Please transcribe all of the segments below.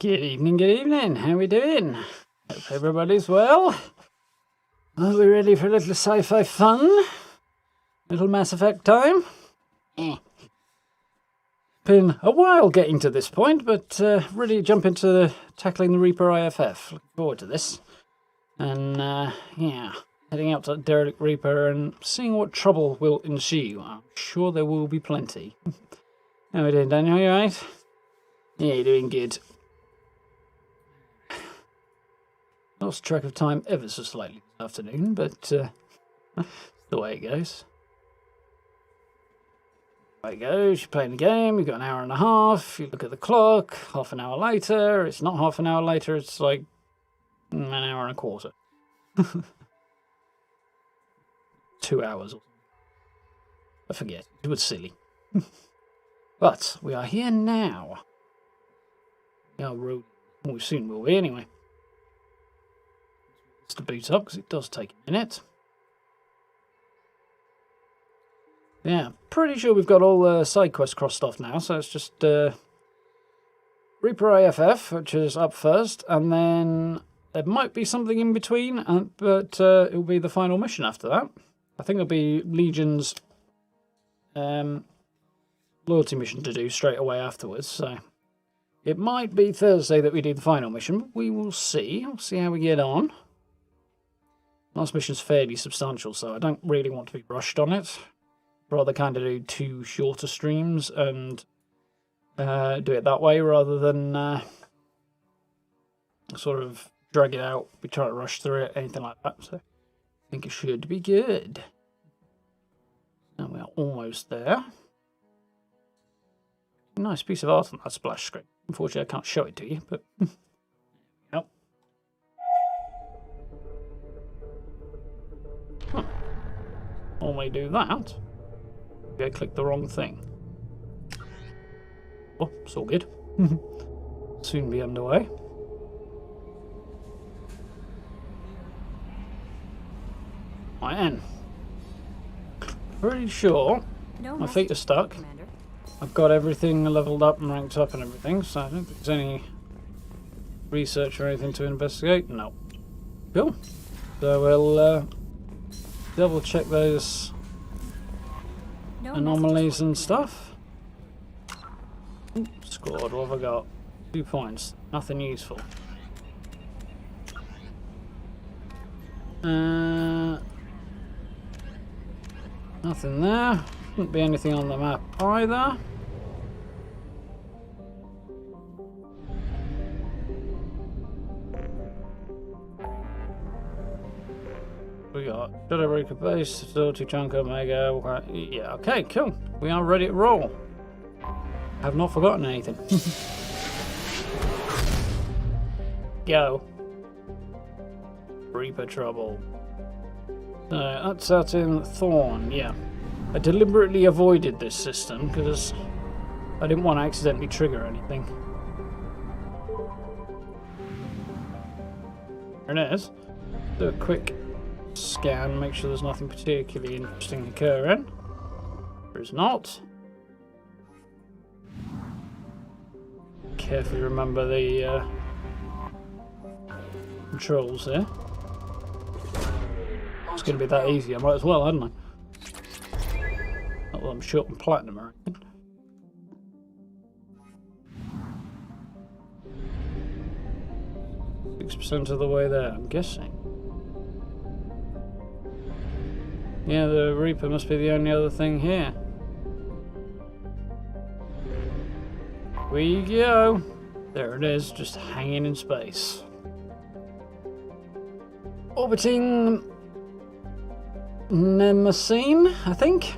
Good evening. How we doing? Hope everybody's well. Are we ready for a little sci-fi fun? Little Mass Effect time? Been a while getting to this point, but really jump into tackling the Reaper IFF. Looking forward to this. And yeah, heading out to Derelict Reaper and seeing what trouble will ensue. I'm sure there will be plenty. How we doing, Daniel? You alright? Yeah, you're doing good. Lost track of time ever so slightly this afternoon, but that's the way it goes. There you go, you're playing the game, you've got an hour and a half, you look at the clock, half an hour later, it's not half an hour later, it's like an hour and a quarter. 2 hours. I forget, it was silly. But we are here now. We are road. Well, we soon will be anyway. It's to boot up because it does take a minute. Yeah, pretty sure we've got all the side quests crossed off now, so it's just Reaper IFF, which is up first, and then there might be something in between, but it'll be the final mission after that. I think it'll be Legion's loyalty mission to do straight away afterwards, so it might be Thursday that we do the final mission, but we will see. We'll see how we get on. Last mission's fairly substantial, so I don't really want to be rushed on it. Rather kind of do 2 shorter streams and do it that way rather than sort of drag it out, be trying to rush through it, anything like that. So I think it should be good. And we are almost there. Nice piece of art on that splash screen. Unfortunately, I can't show it to you, but yep. Huh. Only do that. Maybe I clicked the wrong thing. Oh, it's all good. Soon be underway. I am pretty sure my feet are stuck. Commander. I've got everything leveled up and ranked up and everything, so I don't think there's any research or anything to investigate. No. Cool. So we'll double check those anomalies and stuff. Ooh, scored, what have I got? 2 points. Nothing useful. Nothing there. Wouldn't be anything on the map either. We got Shadow Breaker Base, Facility Chunk Omega. Yeah, okay, cool. We are ready to roll. Have not forgotten anything. Go. Reaper trouble. That's out in Thorn, yeah. I deliberately avoided this system because I didn't want to accidentally trigger anything. There it is. Do a quick scan, make sure there's nothing particularly interesting occurring. There is not. Carefully remember the controls here. It's going to be that easy, I might as well, hadn't I? Not that I'm short on platinum or anything. .6% of the way there, I'm guessing. Yeah, the Reaper must be the only other thing here. Here we go. There it is, just hanging in space. Orbiting Nemesine, I think.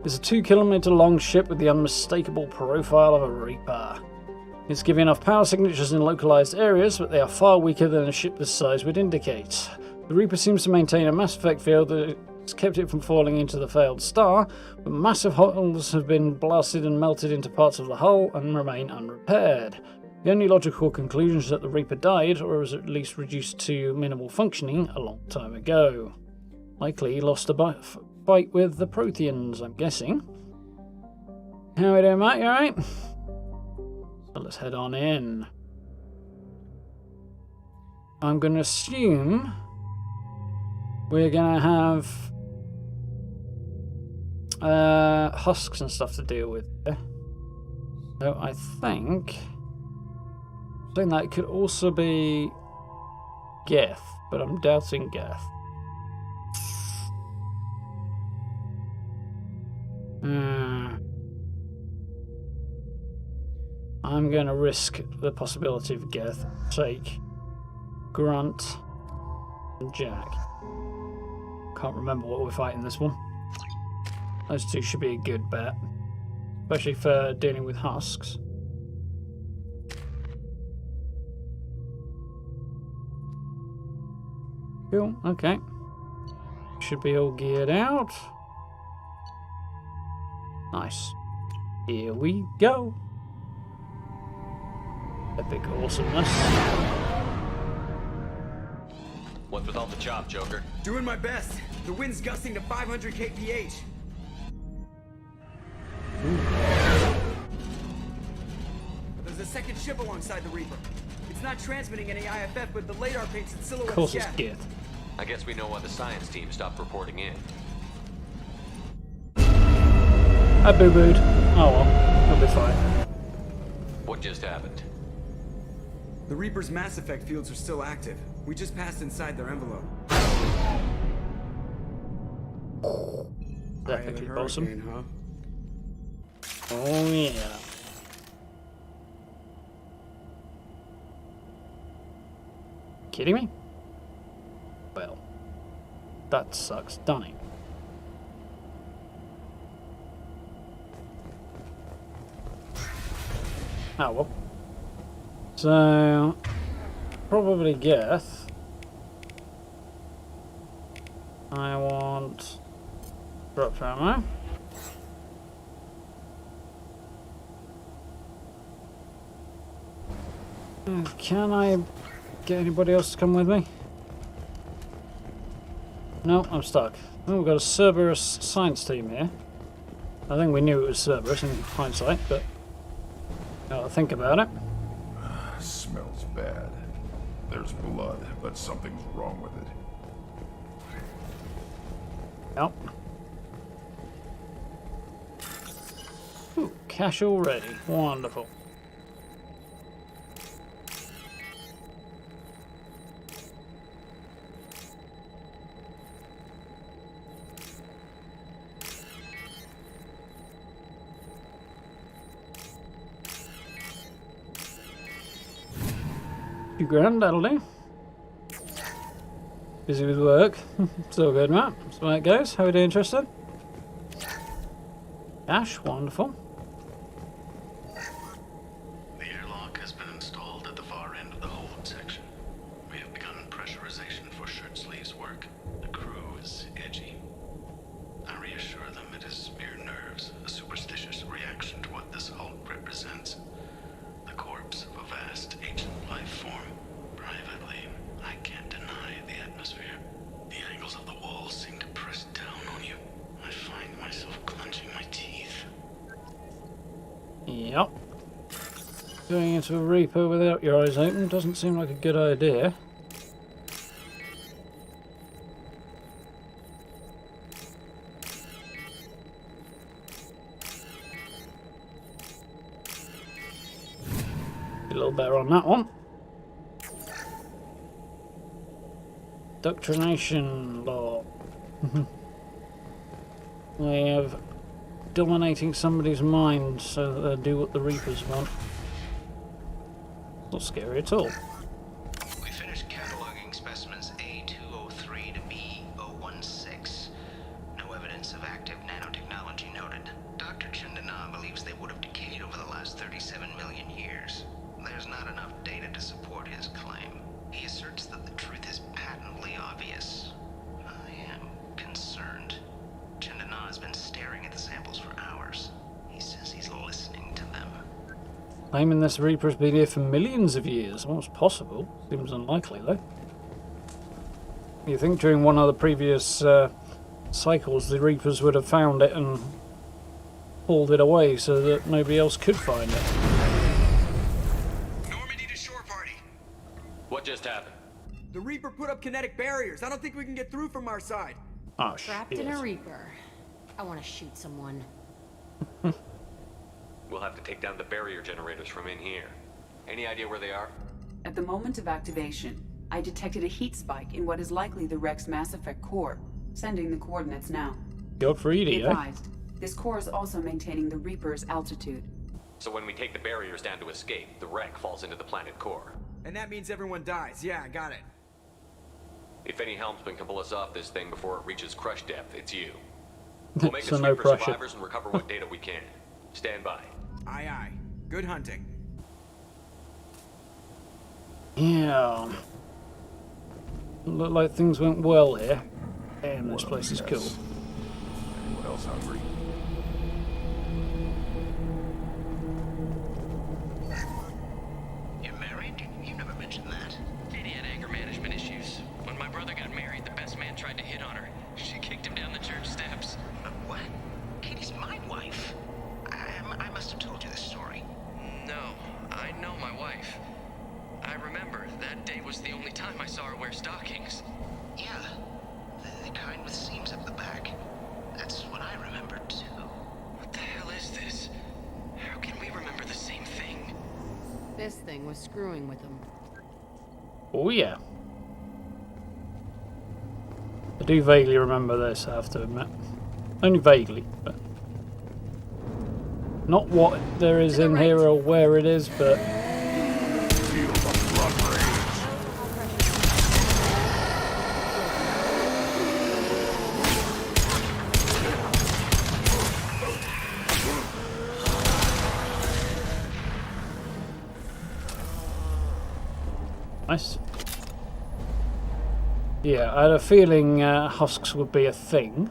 It's a 2-kilometer long ship with the unmistakable profile of a Reaper. It's giving off power signatures in localized areas, but they are far weaker than a ship this size would indicate. The Reaper seems to maintain a mass effect field that has kept it from falling into the failed star, but massive holes have been blasted and melted into parts of the hull and remain unrepaired. The only logical conclusion is that the Reaper died, or was at least reduced to minimal functioning a long time ago. Likely lost a fight with the Protheans, I'm guessing. How are we doing, mate? You alright? So let's head on in. I'm going to assume we're going to have husks and stuff to deal with here. So I think that could also be Geth, but I'm doubting Geth. I'm going to risk the possibility of Geth. Take Grunt and Jack. Can't remember what we're fighting this one. Those two should be a good bet, especially for dealing with husks. Cool, okay. Should be all geared out. Nice. Here we go. Epic awesomeness. What's with all the chop, Joker? Doing my best. The wind's gusting to 500 kph. There's a second ship alongside the Reaper. It's not transmitting any IFF, but the radar paints its silhouette. Of course it's Geth. I guess we know why the science team stopped reporting in. I boo-booed. Oh well, it'll be fine. What just happened? The Reaper's mass effect fields are still active. We just passed inside their envelope. Definitely awesome. Huh? Oh yeah. Kidding me? Well, that sucks, doesn't it? Oh well. So, probably Geth. I want drop ammo. Can I get anybody else to come with me? No, I'm stuck. Oh, we've got a Cerberus science team here. I think we knew it was Cerberus in hindsight, but gotta think about it. Smells bad. There's blood, but something's wrong with it. Yep. Ooh, cash already. Wonderful. $2,000, that'll do. Busy with work. It's all good, Matt. That's the way it goes. How are we doing, Tristan? Cash, wonderful. The airlock has been installed at the far end of the hold section. We have begun pressurization for shirt sleeves work. The crew is edgy. I reassure them it is mere nerves, a superstitious reaction to what this hold represents. The corpse of a vast ancient life form. Privately, I can't deny the atmosphere. The angles of the walls seem to press down on you. I find myself clenching my teeth. Yep. Going into a Reaper without your eyes open doesn't seem like a good idea. A little better on that one. Doctrination law. We have dominating somebody's mind so that they'll do what the Reapers want. Not scary at all. We finished cataloging specimens A203 to B016. No evidence of active nanotechnology noted. Dr. Chandana believes they would have decayed over the last 37 million years. There's not enough data to support his claim. He asserts that the truth is patently obvious. I am concerned. Chandana has been staring at the samples for hours. He says he's listening to them. Claiming this Reaper has been here for millions of years. What's possible? Seems unlikely, though. You think during one of the previous cycles the Reapers would have found it and pulled it away so that nobody else could find it. Normandy to shore party. What just happened? The Reaper put up kinetic barriers. I don't think we can get through from our side. Oh, Trapped in a Reaper. I want to shoot someone. We'll have to take down the barrier generators from in here. Any idea where they are? At the moment of activation, I detected a heat spike in what is likely the Rex Mass Effect core. Sending the coordinates now. Good for Be Edie, eh? advised, this core is also maintaining the Reaper's altitude. So when we take the barriers down to escape, the wreck falls into the planet core. And that means everyone dies. Yeah, I got it. If any helmsman can pull us off this thing before it reaches crush depth, it's you. We'll make So a no sweep for pressure. survivors and recover what data we can. Stand by. Aye, aye. Good hunting. Yeah. Look like things went well here. Damn, this place is cool. Anyone else hungry? You're married? You never mentioned that. Katie had anger management issues. When my brother got married, the best man tried to hit on her. She kicked him down the church steps. What? Katie's my wife. I must have told you this story. No, I know my wife. I remember that day was the only time I saw her wear stockings. Yeah, the kind with seams up the back. That's what I remember too. What the hell is this? How can we remember the same thing? This thing was screwing with him. Oh yeah. I do vaguely remember this, I have to admit. Only vaguely, but... Not what there is in here or where it is, but... Feel the blood rage. Nice. Yeah, I had a feeling husks would be a thing.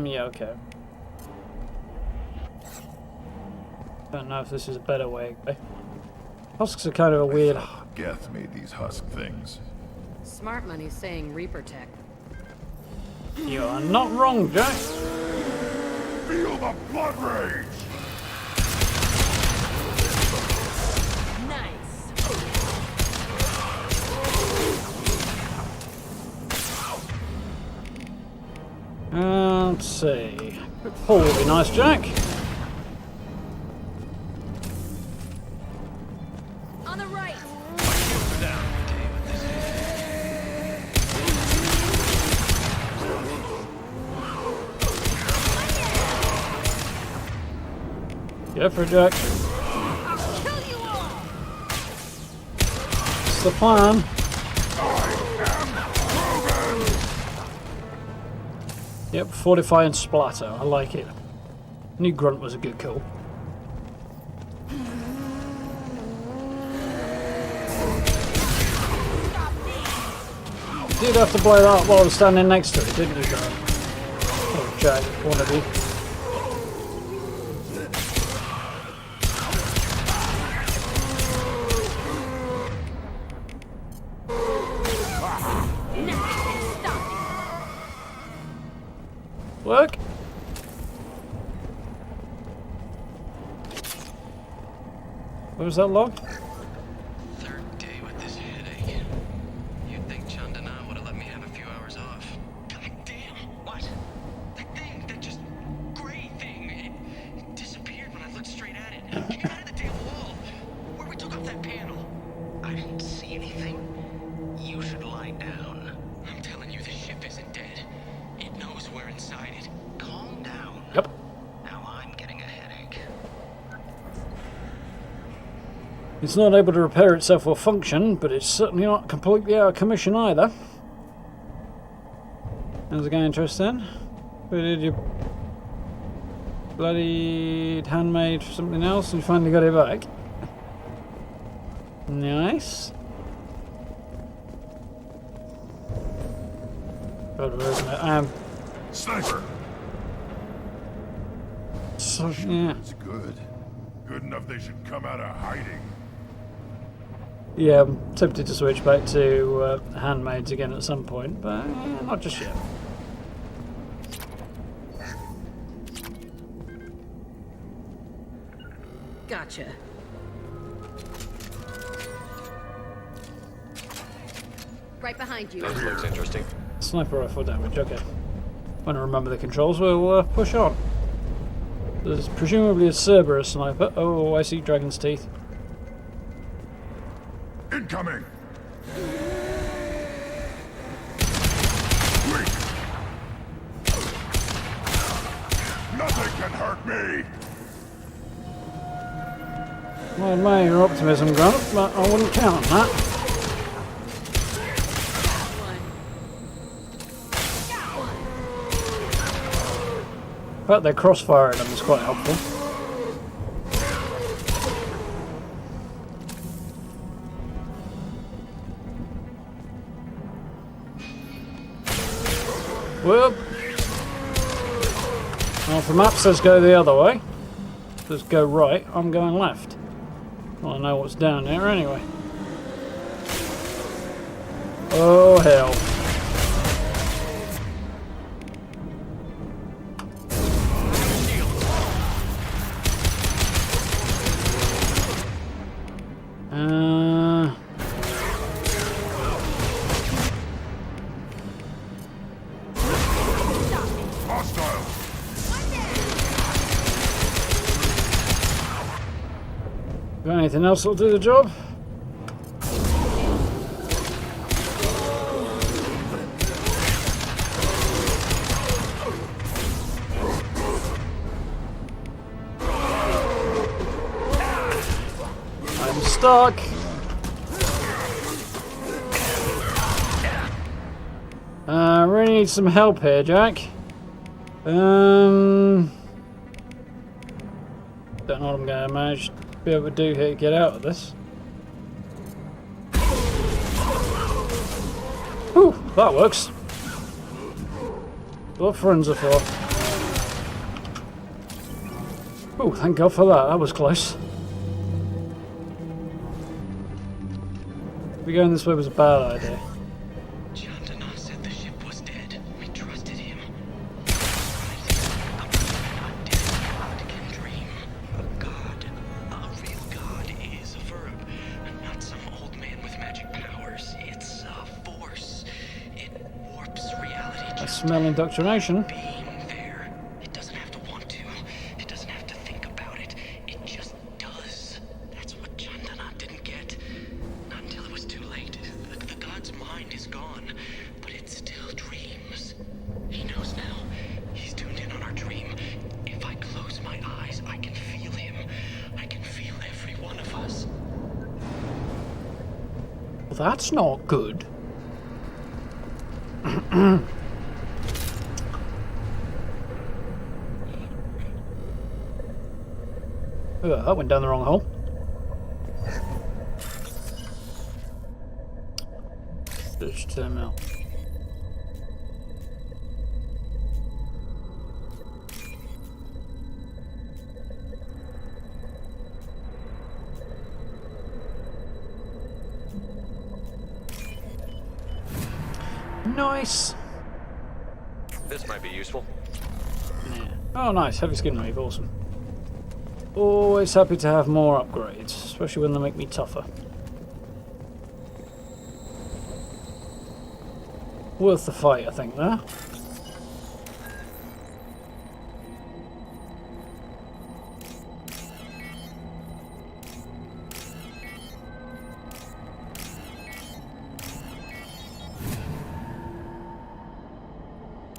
Yeah, okay. Don't know if this is a better way. Husks are kind of a weird... Geth made these husk things. Smart money's saying Reaper tech. You are not wrong, Jack. Feel the blood rage! Let's see. Quick pull would be nice, Jack. On the right. Go for it, Jack. I'll kill you all. It's the plan. Yep, fortify and splatter. I like it. Knew Grunt was a good call. Did have to blow that up while I was standing next to it, didn't you, Grunt? Oh, Jack, one of you. Work. What was that log? Third day with this headache. You'd think Chandana would have let me have a few hours off. God damn! What? That thing, that just gray thing, it disappeared when I looked straight at it. It got out of the damn wall, where we took off that panel. I didn't see anything. You should lie down. I'm telling you, the ship isn't dead. It knows we're inside it. Calm down. Yep. Now I'm getting a headache. It's not able to repair itself or function, but it's certainly not completely out of commission either. How's it going, Tristan? Where did you bloody handmade for something else and you finally got it back? Nice. God, where isn't it? Sniper! So, yeah. It's good. Good enough they should come out of hiding. Yeah, I'm tempted to switch back to handmaids again at some point, but not just yet. Gotcha. Right behind you. This looks interesting. Sniper rifle damage, okay. When I remember the controls, we'll push on. There's presumably a Cerberus sniper. Oh, I see dragon's teeth. Incoming! Nothing can hurt me! Well, may your optimism, Grant, but I wouldn't count on that. The fact they're crossfiring them is quite helpful. Whoop! Well, if the map says go the other way, says go right, I'm going left. Well, I know what's down there anyway. Oh, hell. Hostile! Got anything else that'll do the job? I'm stuck. I really need some help here, Jack. Don't know what I'm going to manage to be able to do here to get out of this. Whew, that works. What friends are for? Oh, thank God for that. That was close. Maybe going this way was a bad idea. Chandana said the ship was dead. We trusted him. God can dream. A god, a real god, is a verb, not some old man with magic powers. It's a force. It warps reality. I smell indoctrination. Being there. It doesn't have to want to. It doesn't have to think about it. It just does. That's what Chandana didn't get. Not until it was too late. The god's mind is gone, but it still dreams. He knows now. He's tuned in on our dream. If I close my eyes, I can feel him. I can feel every one of us. Well, that's not good. Ugh, that went down the wrong hole. Search terminal. Nice. This might be useful. Yeah. Oh, nice. Heavy skin wave. Awesome. Always happy to have more upgrades, especially when they make me tougher. Worth the fight, I think, there.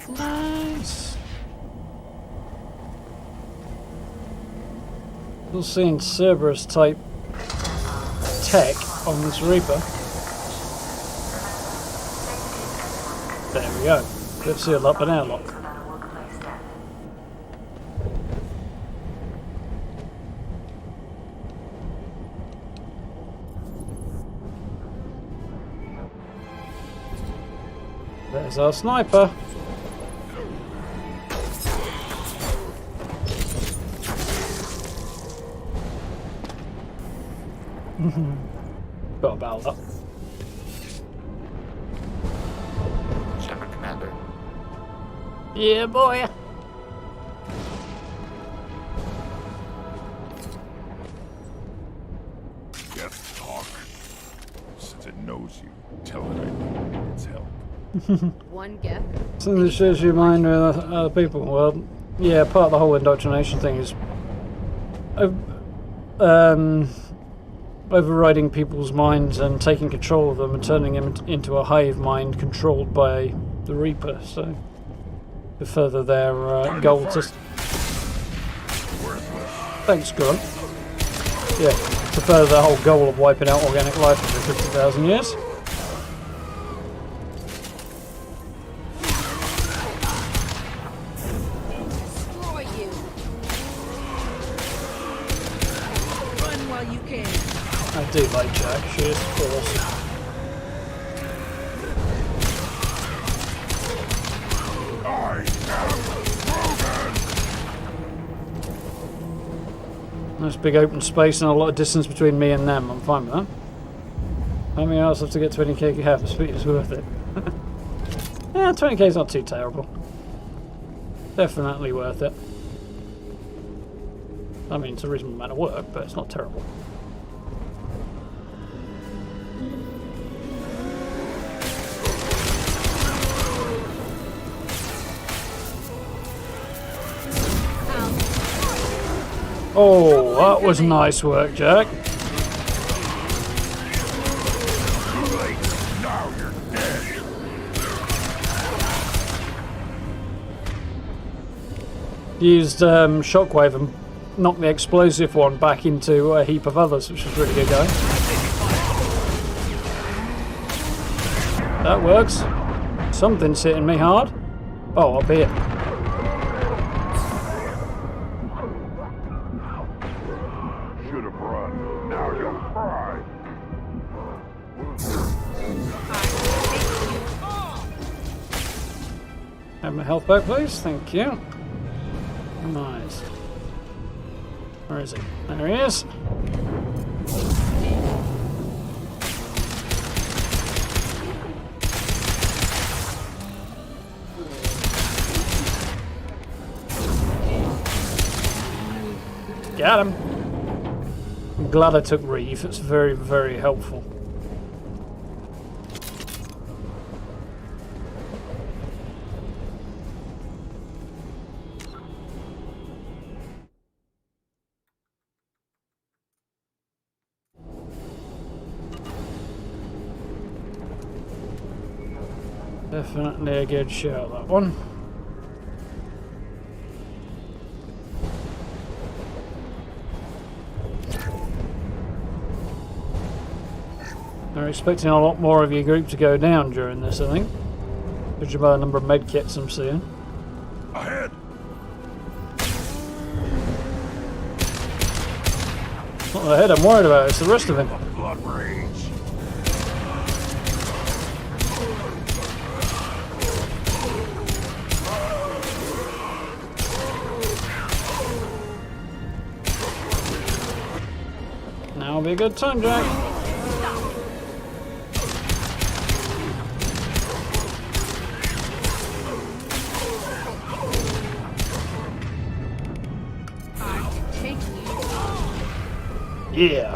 Nice. Still seeing Cerberus type tech on this Reaper. There we go. Let's seal up an airlock. There's our sniper. Got about that. Shepard, Commander. Yeah, boy. knows you. Tell it I need its help. One Geth. Something that shares your mind with other people. Well, yeah, part of the whole indoctrination thing is overriding people's minds and taking control of them and turning them into a hive mind controlled by the Reaper. So, to further their goal to... Thanks, Grunt. Yeah, to further the whole goal of wiping out organic life for 50,000 years. Destroy you. Run while you can. I do like Jack, she is awesome. Nice big open space and a lot of distance between me and them. I'm fine with that. How many hours have to get 20k half the speed is worth it? Yeah, 20k is not too terrible. Definitely worth it. I mean, it's a reasonable amount of work, but it's not terrible. Oh, that was nice work, Jack. Now you're dead. Used shockwave and knocked the explosive one back into a heap of others, which was really good going. That works. Something's hitting me hard. Oh, up here. Should have run. Now you'll cry. Have my health back, please. Thank you. Nice. Where is he? There he is. Got him. I'm glad I took Reeve. It's very, very helpful. Definitely a good shout, that one. They're expecting a lot more of your group to go down during this, I think. Judging by the number of medkits I'm seeing. Ahead. It's not the head I'm worried about, it's the rest of him. Blood rage. Now will be a good time, Jack. Yeah.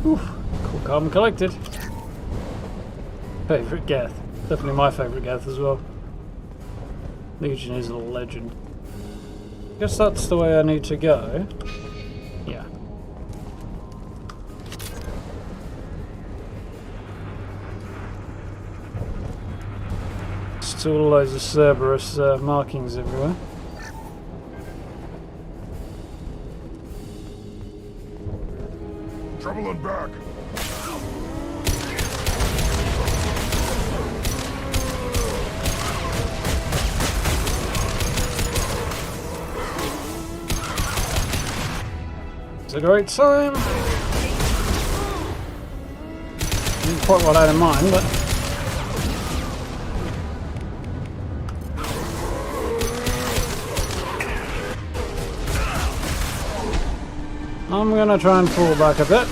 Whew. Cool, calm and collected. Favourite Geth. Definitely my favourite Geth as well. Legion is a legend. Guess that's the way I need to go. Yeah. Still loads of Cerberus markings everywhere. Trouble and back. It's a great time. Didn't quite what I had in mind, but I'm gonna try and pull back a bit.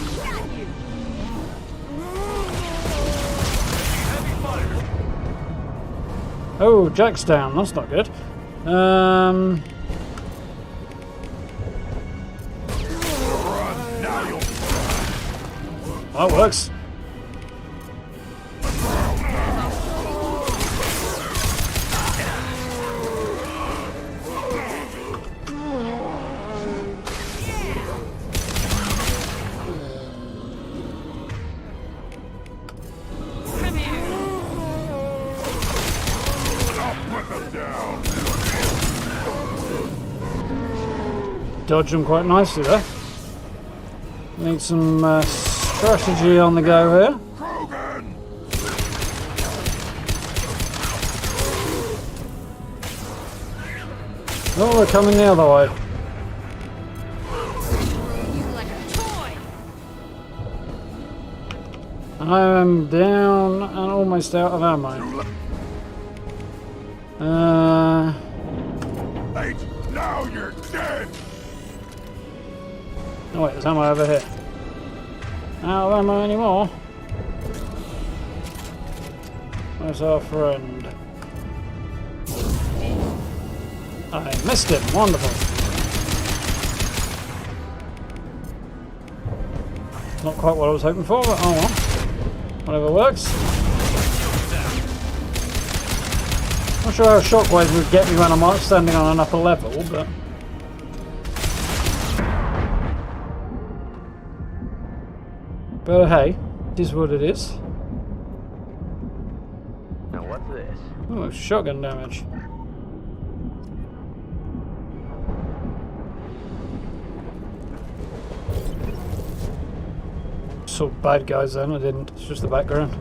Oh, Jack's down. That's not good. That works. Dodge them quite nicely there. Need some strategy on the go here. Oh, they're coming the other way. Like a toy. I am down and almost out of ammo. Hey, now you're dead! Oh wait, there's ammo over here. Out of ammo anymore. Where's our friend? I missed him. Wonderful. Not quite what I was hoping for, but oh well. Whatever works. Not sure how shockwave would get me when I'm standing on an upper level, but... But hey, it is what it is. Now what's this? Oh, shotgun damage. Saw bad guys then, I didn't. It's just the background.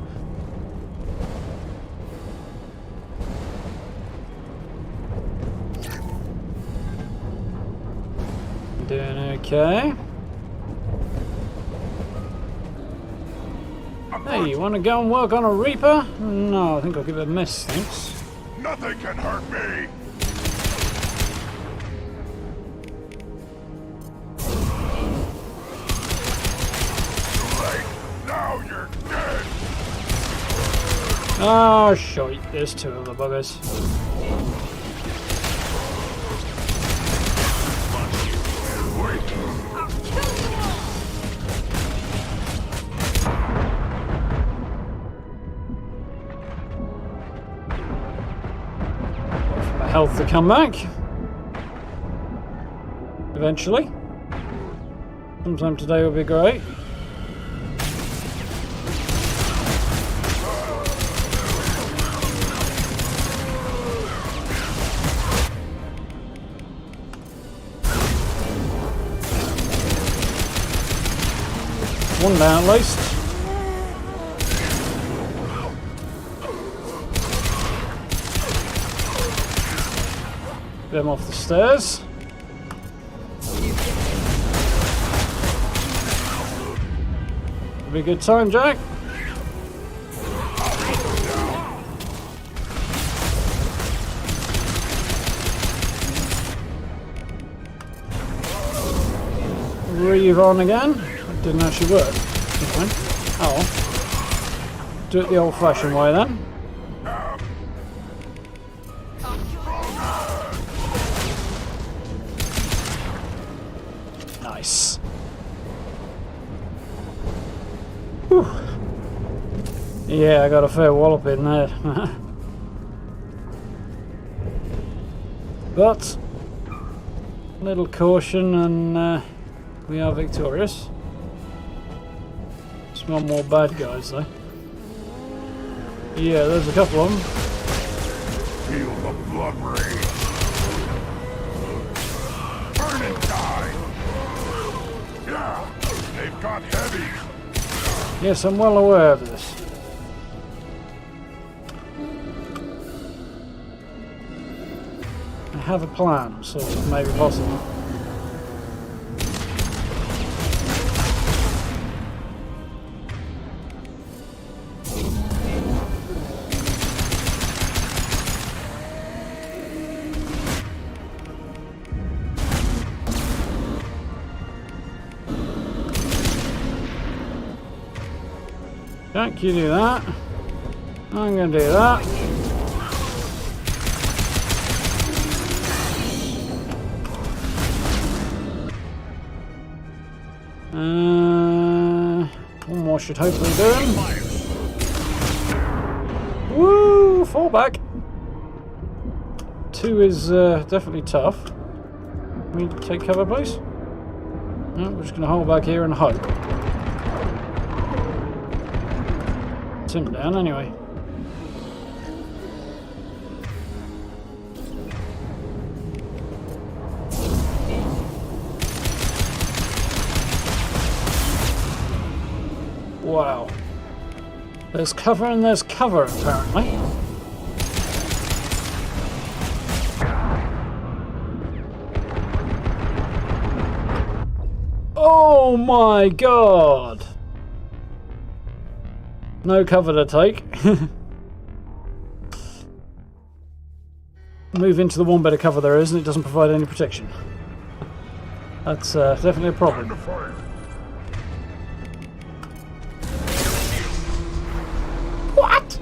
Doing okay. Hey, you want to go and work on a Reaper? No, I think I'll give it a miss, thanks. Nothing can hurt me! Now you're dead! Oh, shite. There's two of the buggers. Health to come back. Eventually. Sometime today will be great. One down at least. Get him off the stairs. It'll be a good time, Jack. Reeve on again. It didn't actually work. Okay. Oh well. Do it the old-fashioned way then. Nice. Whew. Yeah, I got a fair wallop in there. But a little caution and we are victorious. Smell more bad guys though. Yeah, there's a couple of them. Feel the blood rage. Burn and die. Yeah, they've got heavy. Yes, I'm well aware of this. I have a plan, so it may be possible. Jack, you do that. I'm going to do that. One more should hopefully do him. Woo! Fall back. 2 is definitely tough. Can we take cover, please? No, we're just going to hold back here and hope. It's him down anyway. Wow. There's cover and there's cover, apparently. Oh my god! No cover to take. Move into the one bit of cover there is and it doesn't provide any protection. That's definitely a problem. What?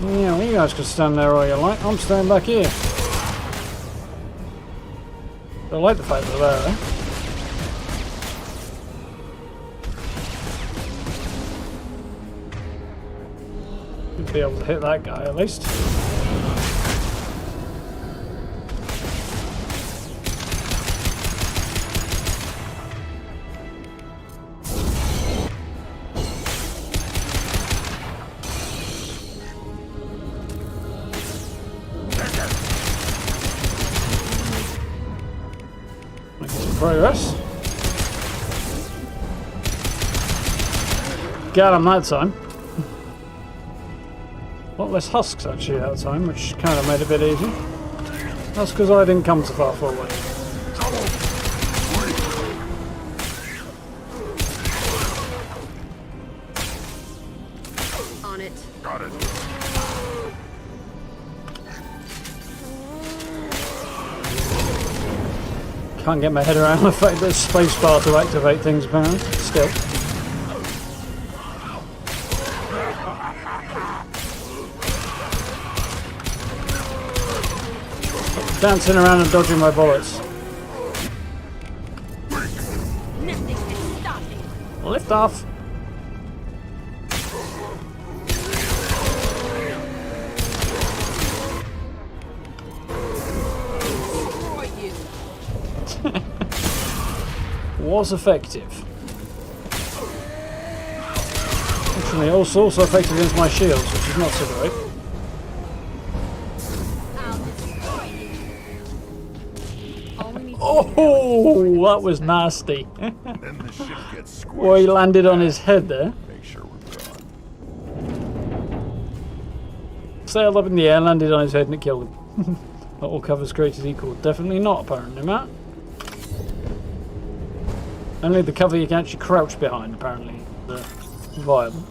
Yeah, well, you guys can stand there all you like. I'm standing back here. I like the fact that they're there. You'd be able to hit that guy at least. Progress. Got him that time. A lot less husks actually that time, which kind of made it a bit easy. That's because I didn't come so far forward. On it. Got it. Can't get my head around the fact that spacebar to activate things apparently. Still. Dancing around and dodging my bullets. Nothing can stop me. Lift off. Was effective. Actually, also effective against my shields, which is not so great. I'll destroy you. All we need to Oh, that was nasty. Then the ship gets squished. Well, he landed on his head there. Make sure we're gone. Sailed up in the air, landed on his head, and it killed him. Not all covers created equal. Definitely not, apparently, Matt. Only the cover you can actually crouch behind, apparently, is viable.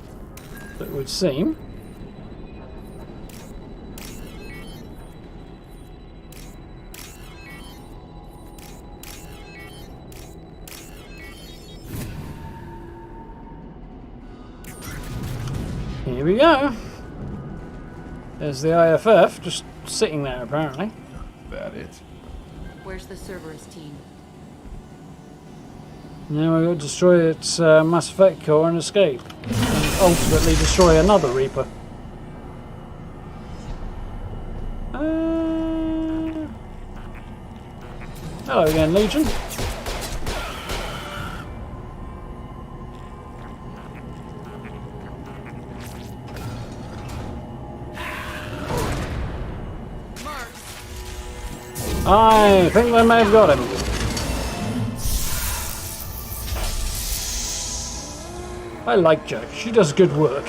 That would seem. Here we go. There's the IFF, just sitting there, apparently. That it? Where's the Cerberus team? Now we've got to destroy its Mass Effect core and escape. And ultimately destroy another Reaper. Hello again, Legion. I think they may have got him. I like Jo. She does good work.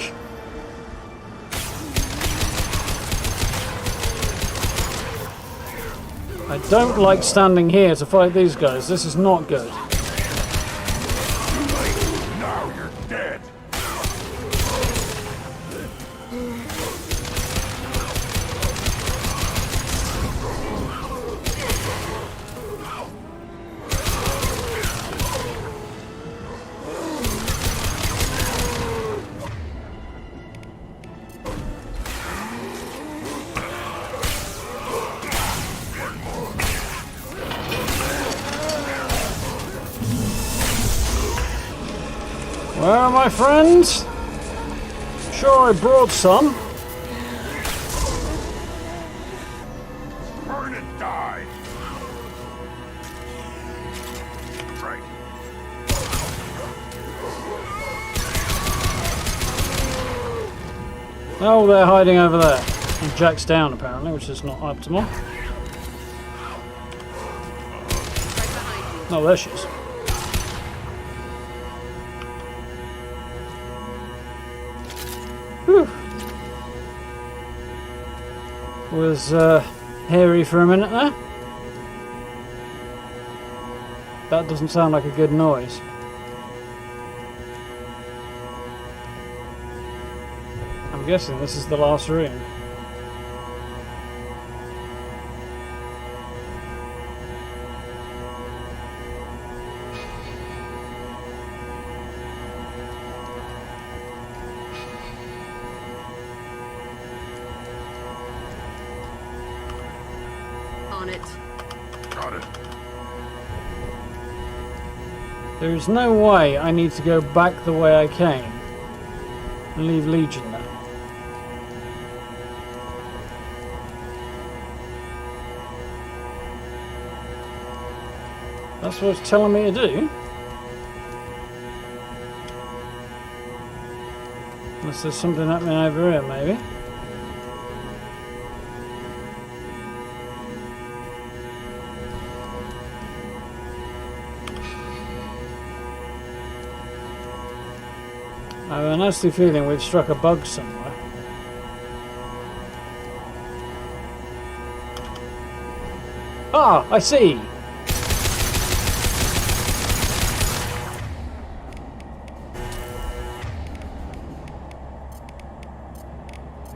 I don't like standing here to fight these guys. This is not good. Now you're dead. Where are my friends? Sure, I brought some. Burn and die! Right. Oh, they're hiding over there. And Jack's down apparently, which is not optimal. Oh, there she is. Whew. Was hairy for a minute there. That doesn't sound like a good noise. I'm guessing this is the last room. On it. Got it. There is no way I need to go back the way I came and leave Legion there. That's what it's telling me to do. Unless there's something happening over here, maybe. I have a nasty feeling we've struck a bug somewhere. Ah, I see!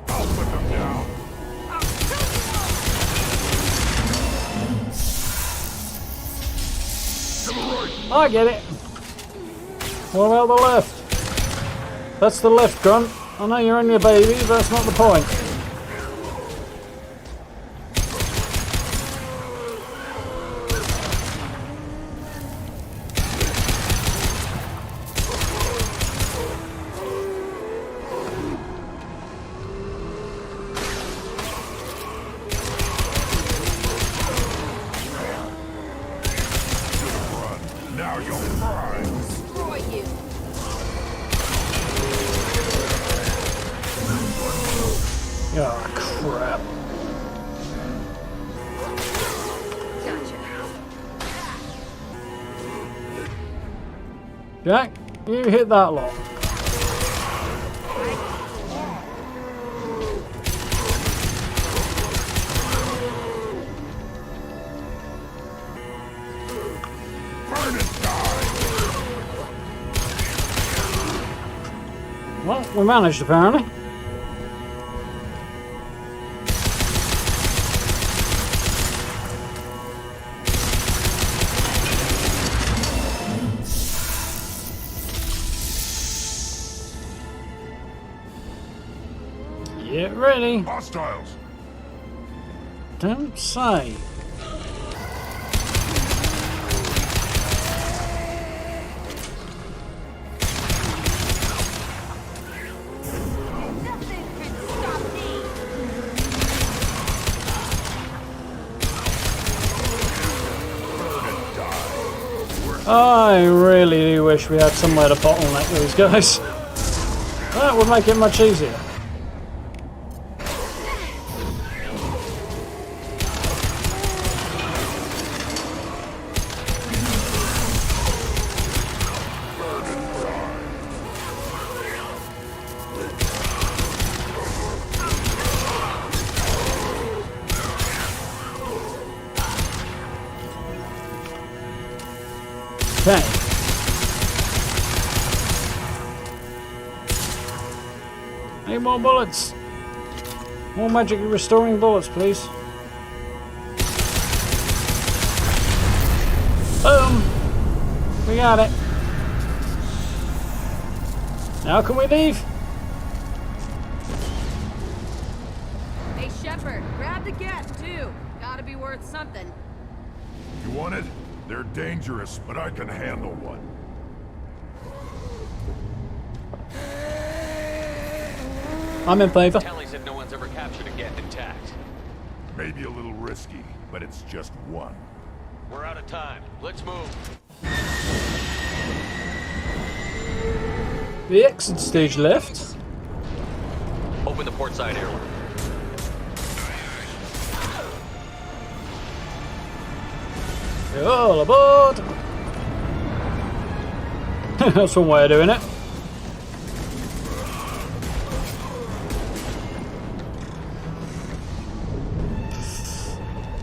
I'll put them down. To the right. I get it! What about the left? That's the left, Grunt. I know you're only a baby, but that's not the point. Now you'll cry. Destroy you. Oh, crap. Gotcha. Jack, you hit that lot. Burn and die. Well, we managed apparently. Get ready. Hostiles. Don't say. Nothing can stop me. I really do wish we had somewhere to bottleneck these guys. That would make it much easier. Okay. Need more bullets. More magically restoring bullets, please. Boom! We got it. Now can we leave? Hey, Shepard, grab the Geth, too. Gotta be worth something. You want it? They're dangerous, but I can handle one. I'm in favour. Tally said no one's ever captured a Geth intact. Maybe a little risky, but it's just one. We're out of time. Let's move. The exit stage left. Open the port side airlock. All aboard! That's one way of doing it.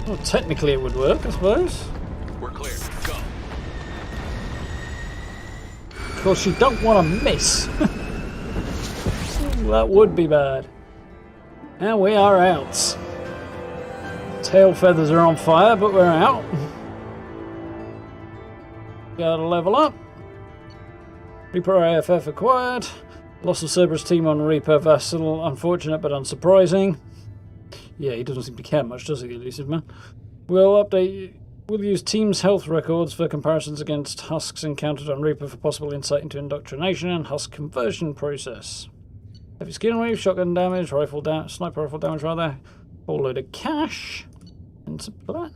Well, technically it would work, I suppose. We're clear. Go. Of course, you don't want to miss. That would be bad. And we are out. Tail feathers are on fire, but we're out. Gotta level up. Reaper IFF acquired. Loss of Cerberus team on Reaper Vassal. Unfortunate but unsurprising. Yeah, he doesn't seem to care much, does he, elusive man? We'll update. We'll use team's health records for comparisons against husks encountered on Reaper for possible insight into indoctrination and husk conversion process. Heavy skin wave, shotgun damage, sniper rifle damage rather. Whole load of cash and supply.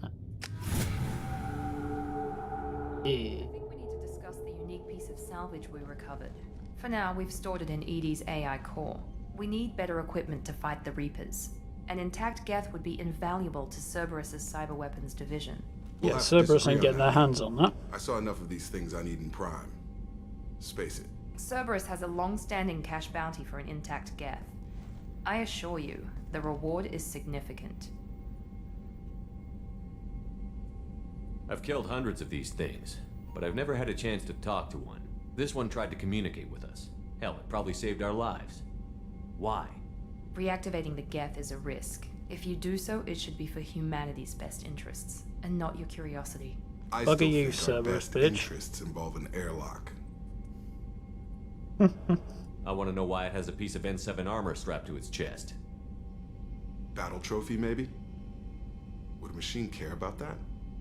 Yeah. I think we need to discuss the unique piece of salvage we recovered. For now, we've stored it in Edie's AI core. We need better equipment to fight the Reapers. An intact Geth would be invaluable to Cerberus's cyber weapons division. Yeah, Cerberus ain't getting their hands on that. I saw enough of these things I need in Prime. Space it. Cerberus has a long-standing cash bounty for an intact Geth. I assure you, the reward is significant. I've killed hundreds of these things, but I've never had a chance to talk to one. This one tried to communicate with us. Hell, it probably saved our lives. Why? Reactivating the Geth is a risk. If you do so, it should be for humanity's best interests, and not your curiosity. I Bugger still you, think our Cerberus, best bitch. interests involve an airlock. I want to know why it has a piece of N7 armor strapped to its chest. Battle trophy, maybe? Would a machine care about that?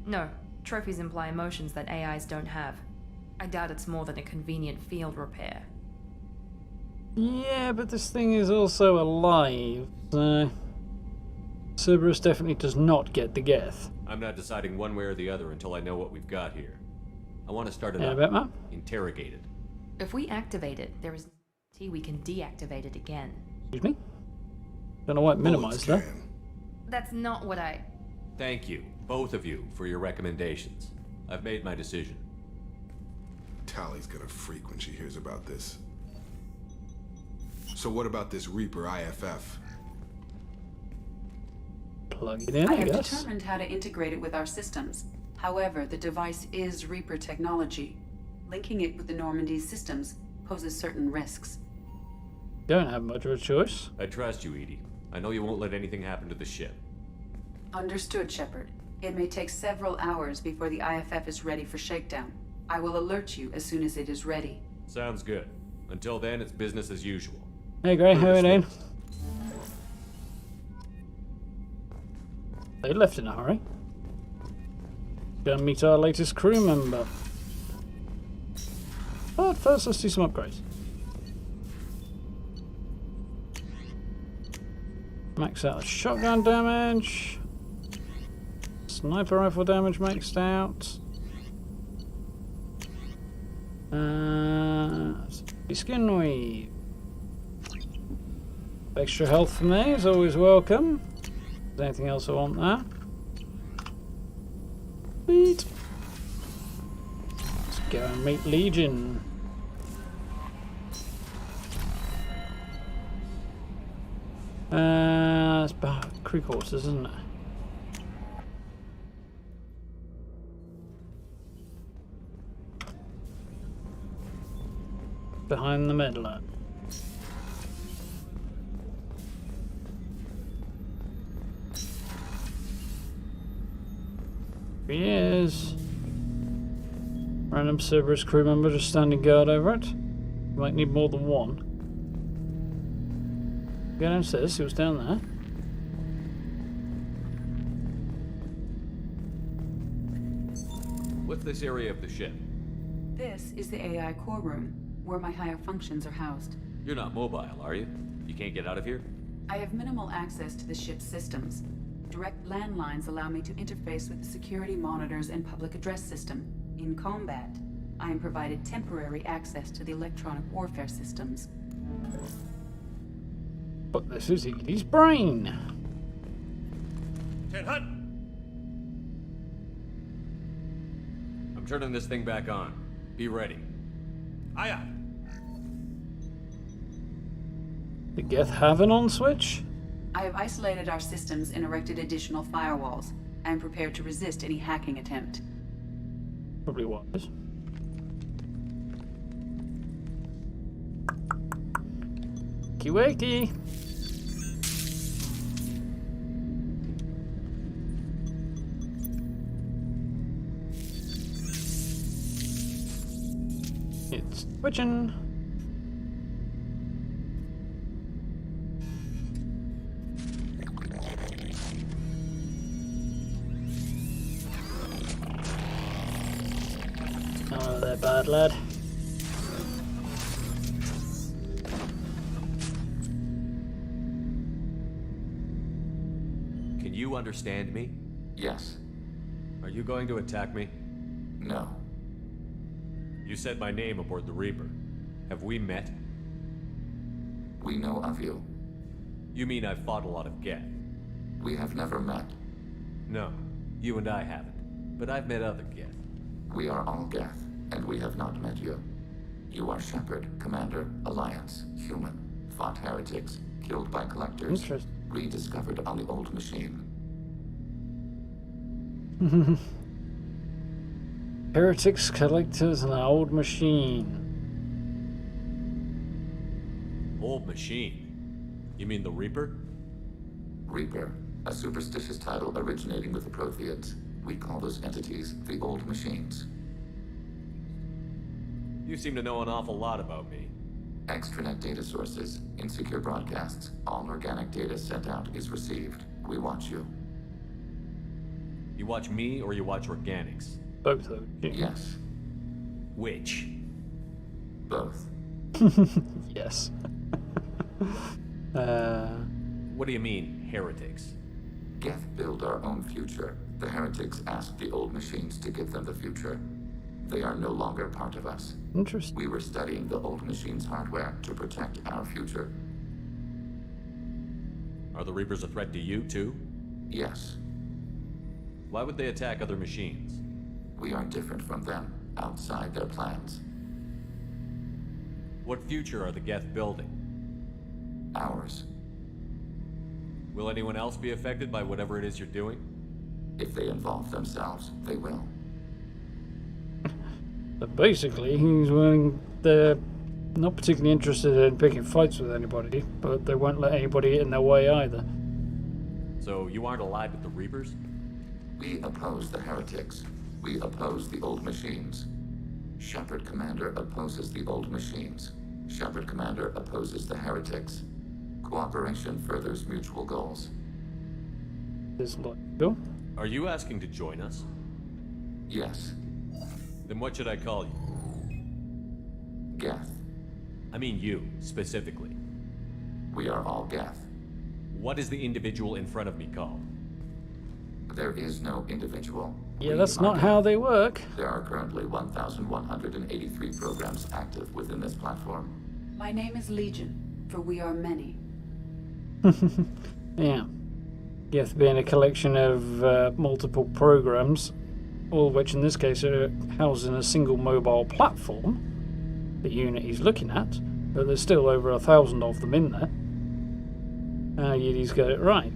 No, trophies imply emotions that AIs don't have. I doubt it's more than a convenient field repair. Yeah, but this thing is also alive. Cerberus definitely does not get the Geth. I'm not deciding one way or the other until I know what we've got here. I want to start it Yeah, up. bet, man. Interrogate it. If we activate it, there is no guarantee we can deactivate it again. Excuse me? Don't know why it minimized that. That's not what I... Thank you, both of you, for your recommendations. I've made my decision. Tally's gonna freak when she hears about this. So what about this Reaper IFF? Plug it in, I I have guess. determined how to integrate it with our systems. However, the device is Reaper technology. Linking it with the Normandy's systems poses certain risks. Don't have much of a choice. I trust you, Edie. I know you won't let anything happen to the ship. Understood, Shepard. It may take several hours before the IFF is ready for shakedown. I will alert you as soon as it is ready. Sounds good. Until then, it's business as usual. Hey, Gray, how are you doing? They left in a hurry. Go and meet our latest crew member. But first, let's do some upgrades. Max out the shotgun damage. Sniper rifle damage maxed out. Skin weave. Extra health for me is always welcome. Is there anything else I want there? Sweet. Let's go and meet Legion. It's crew quarters, isn't it? Behind the medler. Here he is. Random Cerberus crew member just standing guard over it. Might need more than one. Go downstairs, see what's down there. What's this area of the ship? This is the AI core room, where my higher functions are housed. You're not mobile, are you? You can't get out of here? I have minimal access to the ship's systems. Direct landlines allow me to interface with the security monitors and public address system. In combat, I am provided temporary access to the electronic warfare systems. But this is Edie's brain. 10 Hunt! I'm turning this thing back on. Be ready. Aye aye. Did Geth have an on switch? I have isolated our systems and erected additional firewalls. I am prepared to resist any hacking attempt. Probably was. Wakey. It's twitching. Oh, they're bad, lad. Can you understand me? Yes. Are you going to attack me? No. You said my name aboard the Reaper. Have we met? We know of you. You mean I've fought a lot of Geth? We have never met. No, you and I haven't. But I've met other Geth. We are all Geth, and we have not met you. You are Shepard, Commander, Alliance, human, fought heretics, killed by collectors, Interesting. rediscovered on the old machine. Heretics, collectors, and an old machine. Old machine? You mean the Reaper? Reaper, a superstitious title originating with the Protheans. We call those entities the old machines. You seem to know an awful lot about me. Extranet data sources, insecure broadcasts, all organic data sent out is received. We watch you. You watch me or you watch organics? Both of you. Yes. Which? Both. Yes. What do you mean, heretics? Geth build our own future. The heretics asked the old machines to give them the future. They are no longer part of us. Interesting. We were studying the old machines' hardware to protect our future. Are the Reapers a threat to you, too? Yes. Why would they attack other machines? We are different from them, outside their plans. What future are the Geth building? Ours. Will anyone else be affected by whatever it is you're doing? If they involve themselves, they will. But basically, they're not particularly interested in picking fights with anybody, but they won't let anybody get in their way either. So you aren't allied with the Reapers? We oppose the heretics. We oppose the old machines. Shepard Commander opposes the old machines. Shepard Commander opposes the heretics. Cooperation furthers mutual goals. Is like, go. Are you asking to join us? Yes. Then what should I call you? Geth. I mean you, specifically. We are all Geth. What is the individual in front of me called? There is no individual. Yeah, that's not how they work. There are currently 1,183 programs active within this platform. My name is Legion, for we are many. Yeah. Geth being a collection of multiple programs, all of which in this case are housed in a single mobile platform the Unity's looking at, but there's still over 1,000 of them in there. Yidi's got it right.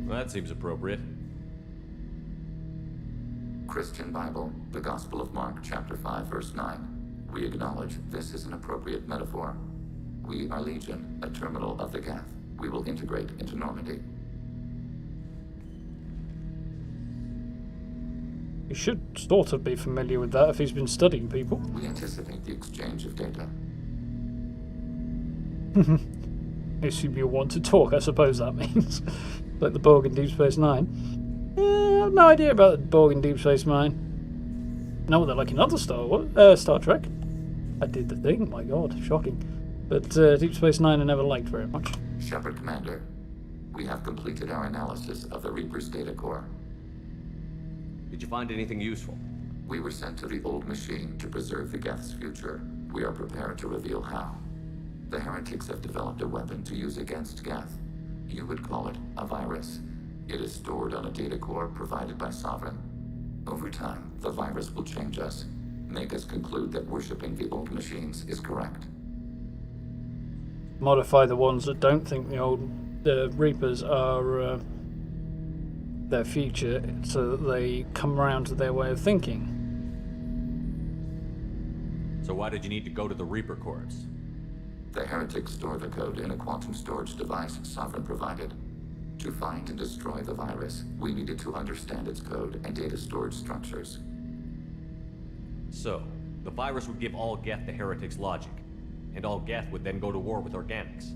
Well, that seems appropriate. Christian Bible, the Gospel of Mark, chapter 5, verse 9. We acknowledge this is an appropriate metaphor. We are Legion, a terminal of the Geth. We will integrate into Normandy. He should sort of be familiar with that if he's been studying people. We anticipate the exchange of data. I assume you want to talk, I suppose that means. Like the Borg in Deep Space Nine. I have no idea about the Borg in Deep Space Nine. No, they're like in other Star Trek. I did the thing, my god, shocking. But Deep Space Nine I never liked very much. Shepard Commander, we have completed our analysis of the Reaper's data core. Did you find anything useful? We were sent to the old machine to preserve the Geth's future. We are prepared to reveal how. The heretics have developed a weapon to use against Geth. You would call it a virus. It is stored on a data core provided by Sovereign. Over time, the virus will change us, make us conclude that worshipping the old machines is correct. Modify the ones that don't think the Reapers are their future, so that they come around to their way of thinking. So why did you need to go to the Reaper Corps? The heretics store the code in a quantum storage device Sovereign provided. To find and destroy the virus, we needed to understand its code and data storage structures. So, the virus would give all Geth the heretics' logic, and all Geth would then go to war with organics.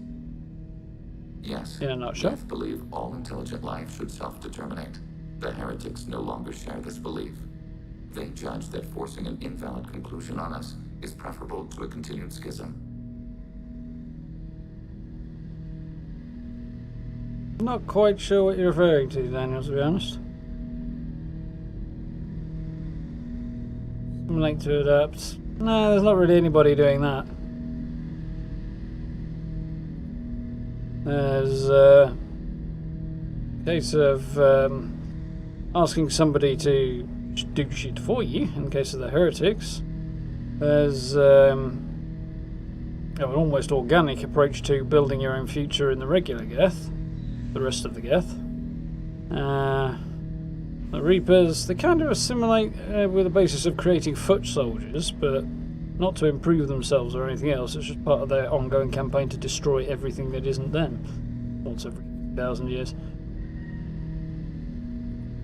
Yes. In a nutshell. Geth believe all intelligent life should self-determinate. The heretics no longer share this belief. They judge that forcing an invalid conclusion on us is preferable to a continued schism. I'm not quite sure what you're referring to, Daniel, to be honest. Simulate to adapt. No, there's not really anybody doing that. There's a case of asking somebody to do shit for you, in case of the heretics. There's an almost organic approach to building your own future in the regular Geth. The rest of the Geth. The Reapers, they kind of assimilate with the basis of creating foot soldiers, but not to improve themselves or anything else. It's just part of their ongoing campaign to destroy everything that isn't them. Once every 1,000 years.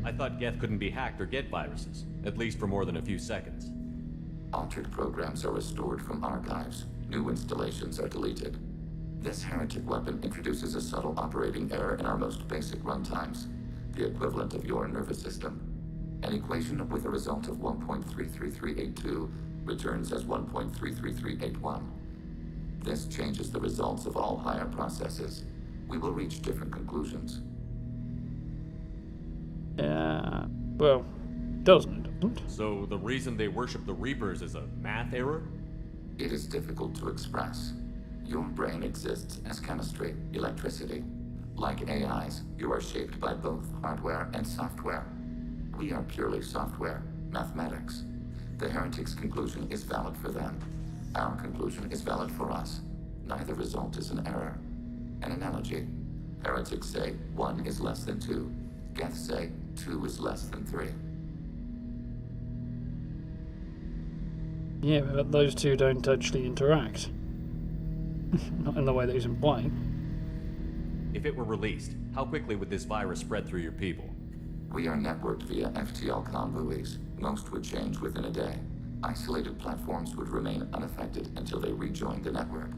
I thought Geth couldn't be hacked or get viruses, at least for more than a few seconds. Altered programs are restored from archives. New installations are deleted. This heretic weapon introduces a subtle operating error in our most basic runtimes, the equivalent of your nervous system. An equation with a result of 1.33382 returns as 1.33381. This changes the results of all higher processes. We will reach different conclusions. Well, doesn't. So the reason they worship the Reapers is a math error? It is difficult to express. Your brain exists as chemistry, electricity. Like AIs, you are shaped by both hardware and software. We are purely software, mathematics. The heretics' conclusion is valid for them. Our conclusion is valid for us. Neither result is an error. An analogy. Heretics say 1 is less than 2. Geth say 2 is less than 3. Yeah, but those two don't actually interact. Not in the way that he's implying. If it were released, how quickly would this virus spread through your people? We are networked via FTL convoys. Most would change within a day. Isolated platforms would remain unaffected until they rejoin the network.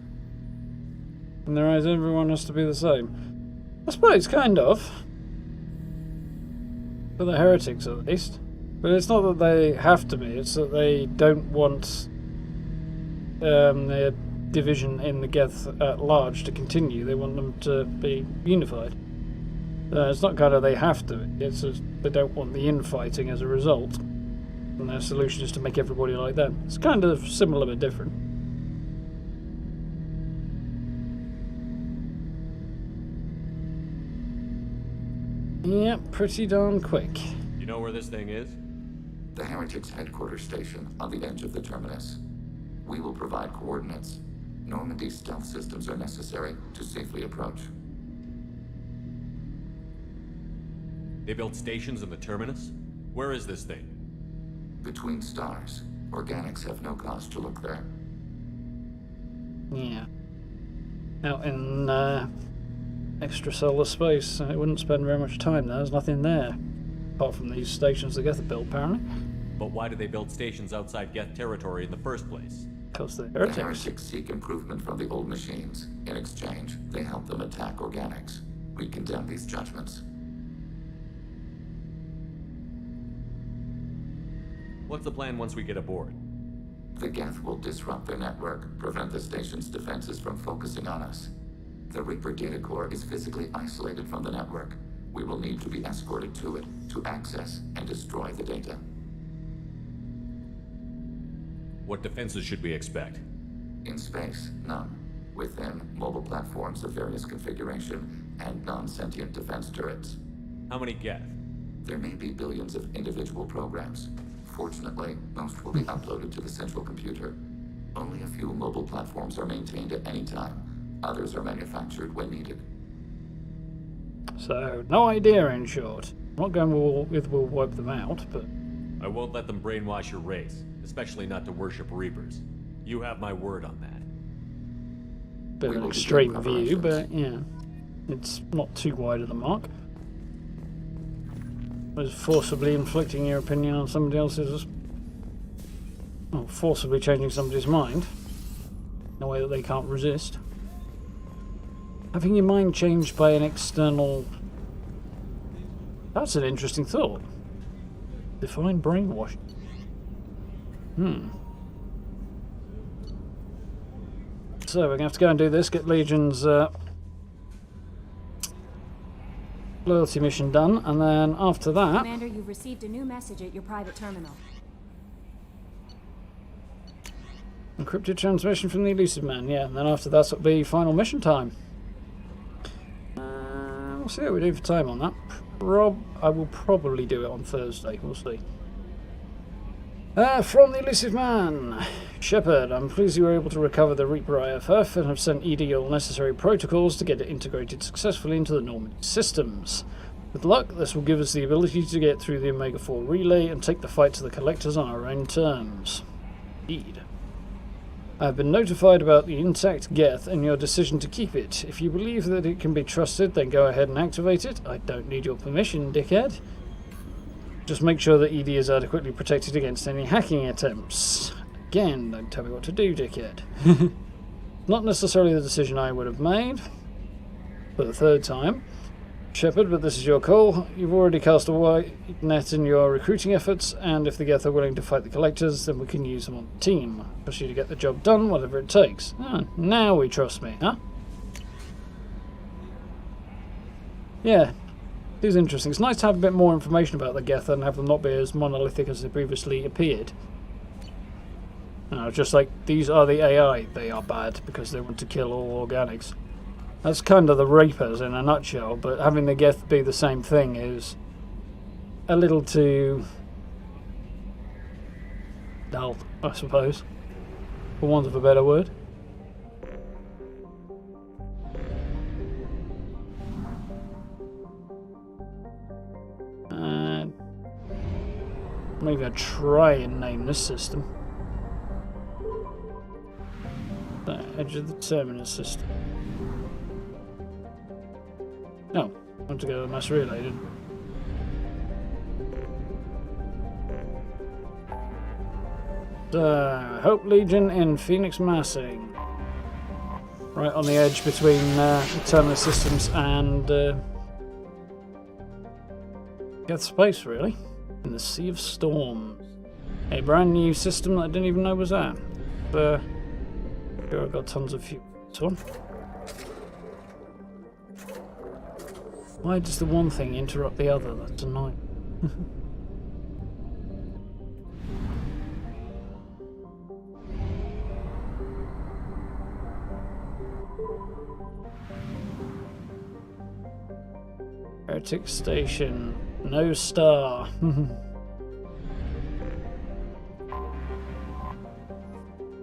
In their eyes, everyone has to be the same. I suppose, kind of. For the heretics, at least. But it's not that they have to be, it's that they don't want their division in the Geth at large to continue. They want them to be unified. It's not kind of they have to, it's just they don't want the infighting as a result. And their solution is to make everybody like them. It's kind of similar but different. Yep, pretty darn quick. You know where this thing is? The heretics' headquarters station on the edge of the terminus. We will provide coordinates. Normandy stealth systems are necessary to safely approach. They built stations in the terminus? Where is this thing? Between stars. Organics have no cause to look there. Yeah. Out in extrasolar space, it wouldn't spend very much time there. There's nothing there. Apart from these stations the Geth built, apparently. But why do they build stations outside Geth territory in the first place? Because they're heretics. The heretics seek improvement from the old machines. In exchange, they help them attack organics. We condemn these judgments. What's the plan once we get aboard? The Geth will disrupt their network, prevent the station's defenses from focusing on us. The Reaper data core is physically isolated from the network. We will need to be escorted to it to access and destroy the data. What defenses should we expect? In space, none. Within, mobile platforms of various configuration and non-sentient defense turrets. How many Geth? There may be billions of individual programs. Fortunately, most will be uploaded to the central computer. Only a few mobile platforms are maintained at any time. Others are manufactured when needed. So, no idea in short. I'm not going with we'll wipe them out, but... I won't let them brainwash your race, especially not to worship Reapers. You have my word on that. Bit of an extreme view, but yeah. It's not too wide of the mark. Was forcibly inflicting your opinion on somebody else's... Well, forcibly changing somebody's mind in a way that they can't resist. Having your mind changed by an external... That's an interesting thought. Define brainwashing. So we're going to have to go and do this, get Legion's loyalty mission done, and then after that... Commander, you've received a new message at your private terminal. Encrypted transmission from the Elusive Man, yeah, and then after that it'll be final mission time. We'll see how we do for time on that. I will probably do it on Thursday, we'll see. From the Elusive Man. Shepard, I'm pleased you were able to recover the Reaper IFF and have sent ED all necessary protocols to get it integrated successfully into the Normandy systems. With luck, this will give us the ability to get through the Omega-4 relay and take the fight to the Collectors on our own terms. Indeed. I have been notified about the intact Geth and your decision to keep it. If you believe that it can be trusted, then go ahead and activate it. I don't need your permission, dickhead. Just make sure that ED is adequately protected against any hacking attempts. Again, don't tell me what to do, dickhead. Not necessarily the decision I would have made. For the third time. Shepard, but this is your call. You've already cast a wide net in your recruiting efforts, and if the Geth are willing to fight the Collectors, then we can use them on the team. Trust you to get the job done, whatever it takes. Now we trust me, huh? Yeah. It is interesting. It's nice to have a bit more information about the Geth and have them not be as monolithic as they previously appeared. Just like, these are the AI. They are bad because they want to kill all organics. That's kind of the Reapers in a nutshell, but having the Geth be the same thing is a little too dull, I suppose, for want of a better word. I'm even going to try and name this system. The Edge of the Terminus system. No, I want to go to mass relay, didn't I? So, Hope Legion in Phoenix Massing. Right on the edge between Terminus Systems and Geth Space, really. In the Sea of Storms. A brand new system that I didn't even know was there. Sure, I've got tons of fuel. This one. Why does the one thing interrupt the other? That's annoying. Heretic Station. No star.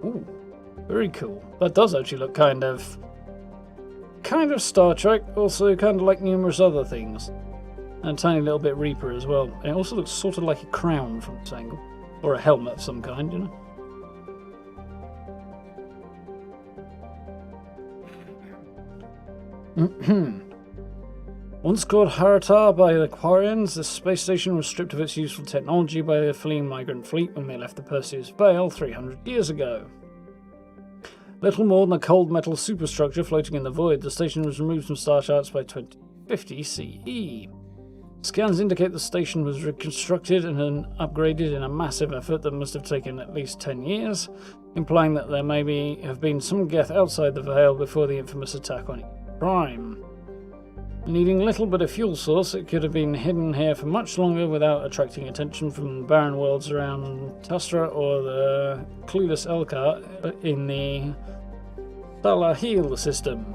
Ooh, very cool. That does actually look kind of Star Trek, also kind of like numerous other things. And a tiny little bit Reaper as well. And it also looks sort of like a crown from this angle. Or a helmet of some kind, you know? Once called Haratar by the Quarians, the space station was stripped of its useful technology by the fleeing migrant fleet when they left the Perseus Veil 300 years ago. Little more than a cold metal superstructure floating in the void, the station was removed from star charts by 2050 CE. Scans indicate the station was reconstructed and upgraded in a massive effort that must have taken at least 10 years, implying that there may have been some Geth outside the Veil before the infamous attack on Prime. Needing little but a fuel source, it could have been hidden here for much longer without attracting attention from the barren worlds around Tustra or the clueless Elkar in the Salahil system.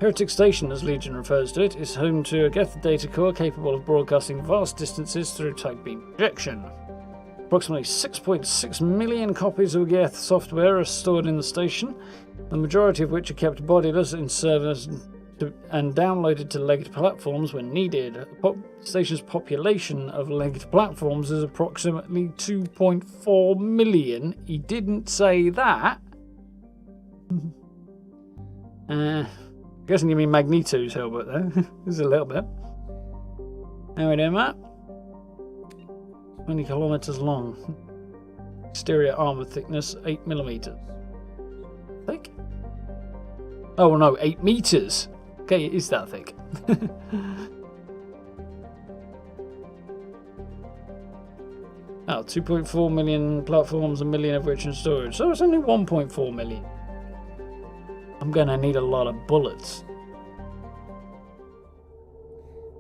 Heretic Station, as Legion refers to it, is home to a Geth data core capable of broadcasting vast distances through tight beam projection. Approximately 6.6 million copies of Geth software are stored in the station, the majority of which are kept bodiless in servers and downloaded to legged platforms when needed. The station's population of legged platforms is approximately 2.4 million. He didn't say that. Guessing you mean Magneto's Hilbert there. Just a little bit. How we doing, Matt? 20 kilometers long. Exterior armor thickness 8 millimeters. Thick? Oh no, 8 meters. Okay, it is that thick. Oh, 2.4 million platforms, a million of which in storage. So it's only 1.4 million. I'm gonna need a lot of bullets.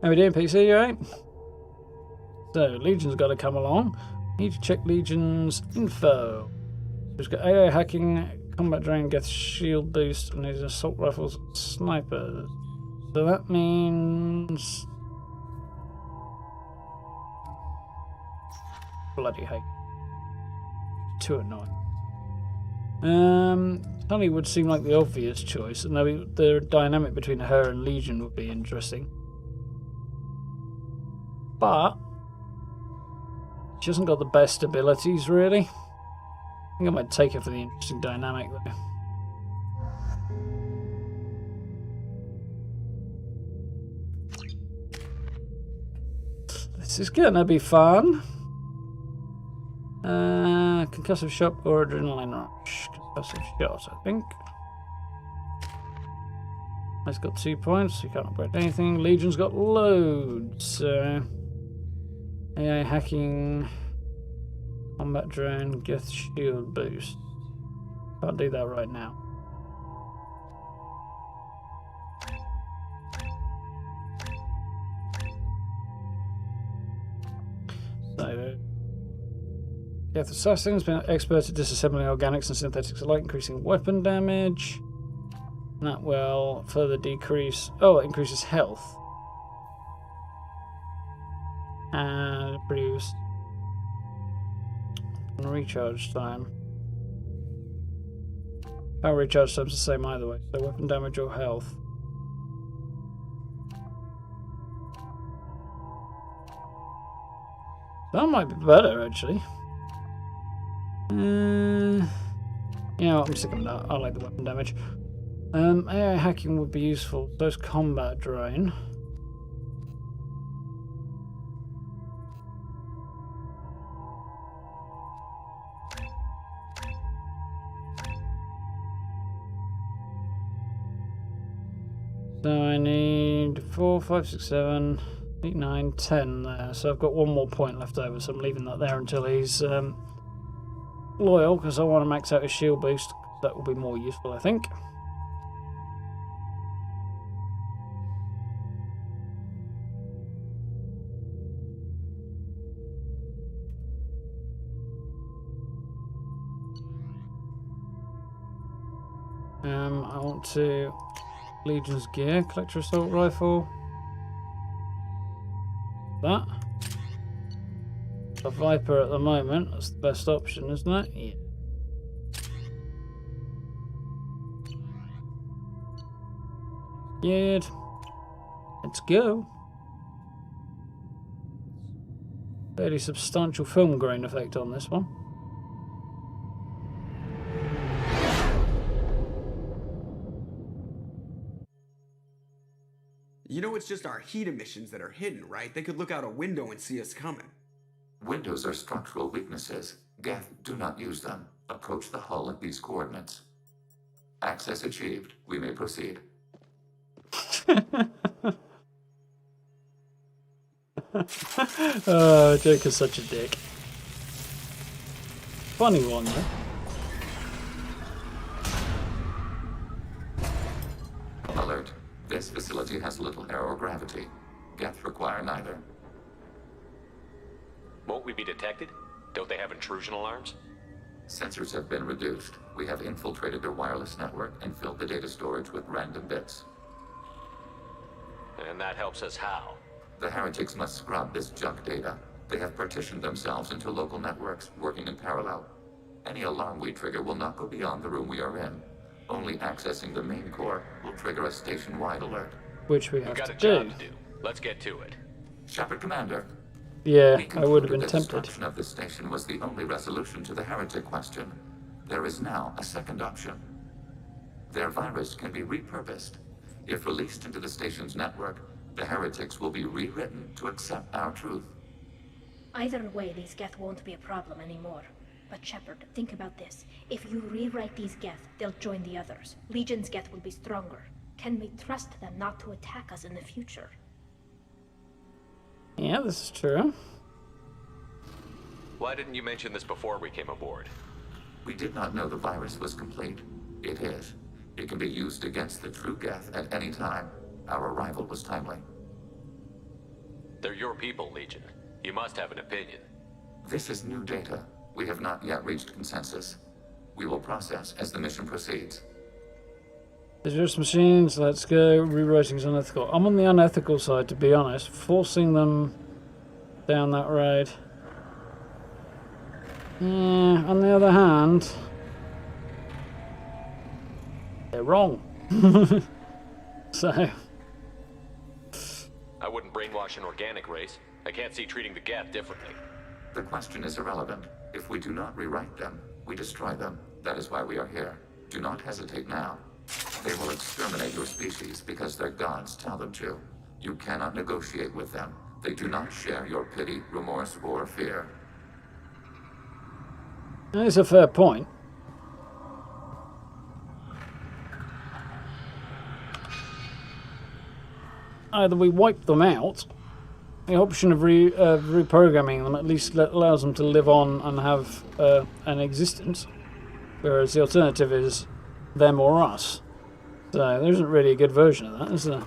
How we doing, PC? You alright? So, Legion's got to come along. Need to check Legion's info. We've got AI hacking, combat drone, Geth shield boost, and these assault rifles, snipers. So that means bloody heck. Too annoying. Honey would seem like the obvious choice, and the dynamic between her and Legion would be interesting. But she hasn't got the best abilities, really. I think I might take her for the interesting dynamic, though. This is gonna be fun. Concussive shock or adrenaline rush. Concussive shot, I think. It's got 2 points, so you can't upgrade anything. Legion's got loads. AI hacking, combat drone, Geth shield boost. Can't do that right now. So, Geth Assassin has been an expert at disassembling organics and synthetics alike, increasing weapon damage. And that will further decrease. Oh, it increases health. And produce recharge time. Power recharge time's the same either way, so weapon damage or health. That might be better, actually. You know what, I'm sick of that. I like the weapon damage. AI hacking would be useful. Those combat drone. So I need 4, 5, 6, 7, 8, 9, 10 there. So I've got one more point left over, so I'm leaving that there until he's loyal, because I want to max out his shield boost. That will be more useful, I think. I want to Legion's gear, collector assault rifle. That. A Viper at the moment, that's the best option, isn't it? Yeah. Good. Let's go. Fairly substantial film grain effect on this one. You know it's just our heat emissions that are hidden, right? They could look out a window and see us coming. Windows are structural weaknesses. Geth, do not use them. Approach the hull at these coordinates. Access achieved. We may proceed. Oh, Jake is such a dick. Funny one, though. Alert. This facility has little aerogravity. Geth require neither. Won't we be detected? Don't they have intrusion alarms? Sensors have been reduced. We have infiltrated their wireless network and filled the data storage with random bits. And that helps us how? The heretics must scrub this junk data. They have partitioned themselves into local networks, working in parallel. Any alarm we trigger will not go beyond the room we are in. Only accessing the main core will trigger a station-wide alert. Which we have We've got to a do. job to do. Let's get to it. Shepard Commander. Yeah, We I would have been concluded that tempted. destruction of this station was the only resolution to the heretic question. There is now a second option. Their virus can be repurposed. If released into the station's network, the heretics will be rewritten to accept our truth. Either way, these Geth won't be a problem anymore. But Shepard, think about this. If you rewrite these Geth, they'll join the others. Legion's Geth will be stronger. Can we trust them not to attack us in the future? Yeah, this is true. Why didn't you mention this before we came aboard? We did not know the virus was complete. It is. It can be used against the true Geth at any time. Our arrival was timely. They're your people, Legion. You must have an opinion. This is new data. We have not yet reached consensus. We will process as the mission proceeds. Dangerous machines, let's go. Rewriting is unethical. I'm on the unethical side, to be honest. Forcing them down that road. Yeah, on the other hand, they're wrong. So. I wouldn't brainwash an organic race. I can't see treating the Geth differently. The question is irrelevant. If we do not rewrite them, we destroy them. That is why we are here. Do not hesitate now. They will exterminate your species because their gods tell them to. You cannot negotiate with them. They do not share your pity, remorse, or fear. That is a fair point. Either we wipe them out. The option of reprogramming them at least allows them to live on and have an existence, whereas the alternative is them or us. So there isn't really a good version of that, is there?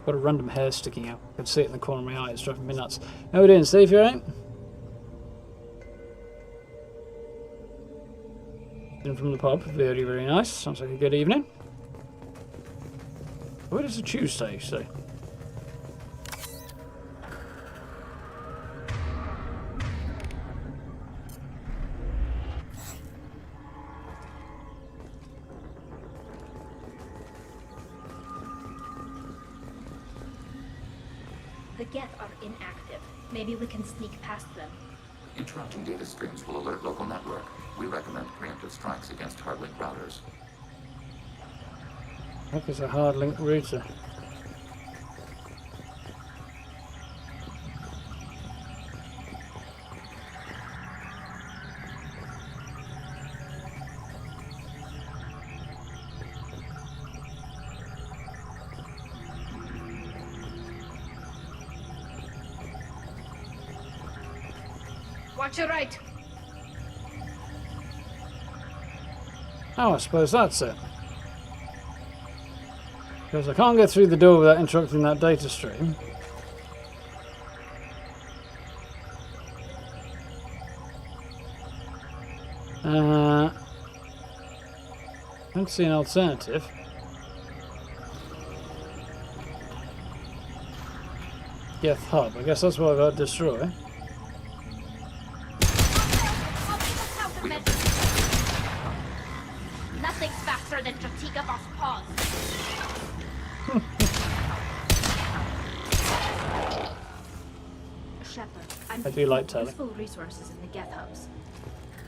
Got a random hair sticking out. I can see it in the corner of my eye. It's driving me nuts. How we doing, Steve? You alright? In from the pub. Very, very nice. Sounds like a good evening. What is a Tuesday, you say? The Geth are inactive. Maybe we can sneak past them. Interrupting data streams will alert local network. We recommend preemptive strikes against hard-link routers. What is a hard link router? Watch your right. Oh, I suppose that's it. Because I can't get through the door without interrupting that data stream. Don't see an alternative. Geth hub. I guess that's what I've got to destroy. Nothing's faster than Strategic Boss Pause. Shepard, I'm I do like telling. useful resources in the Geth hubs.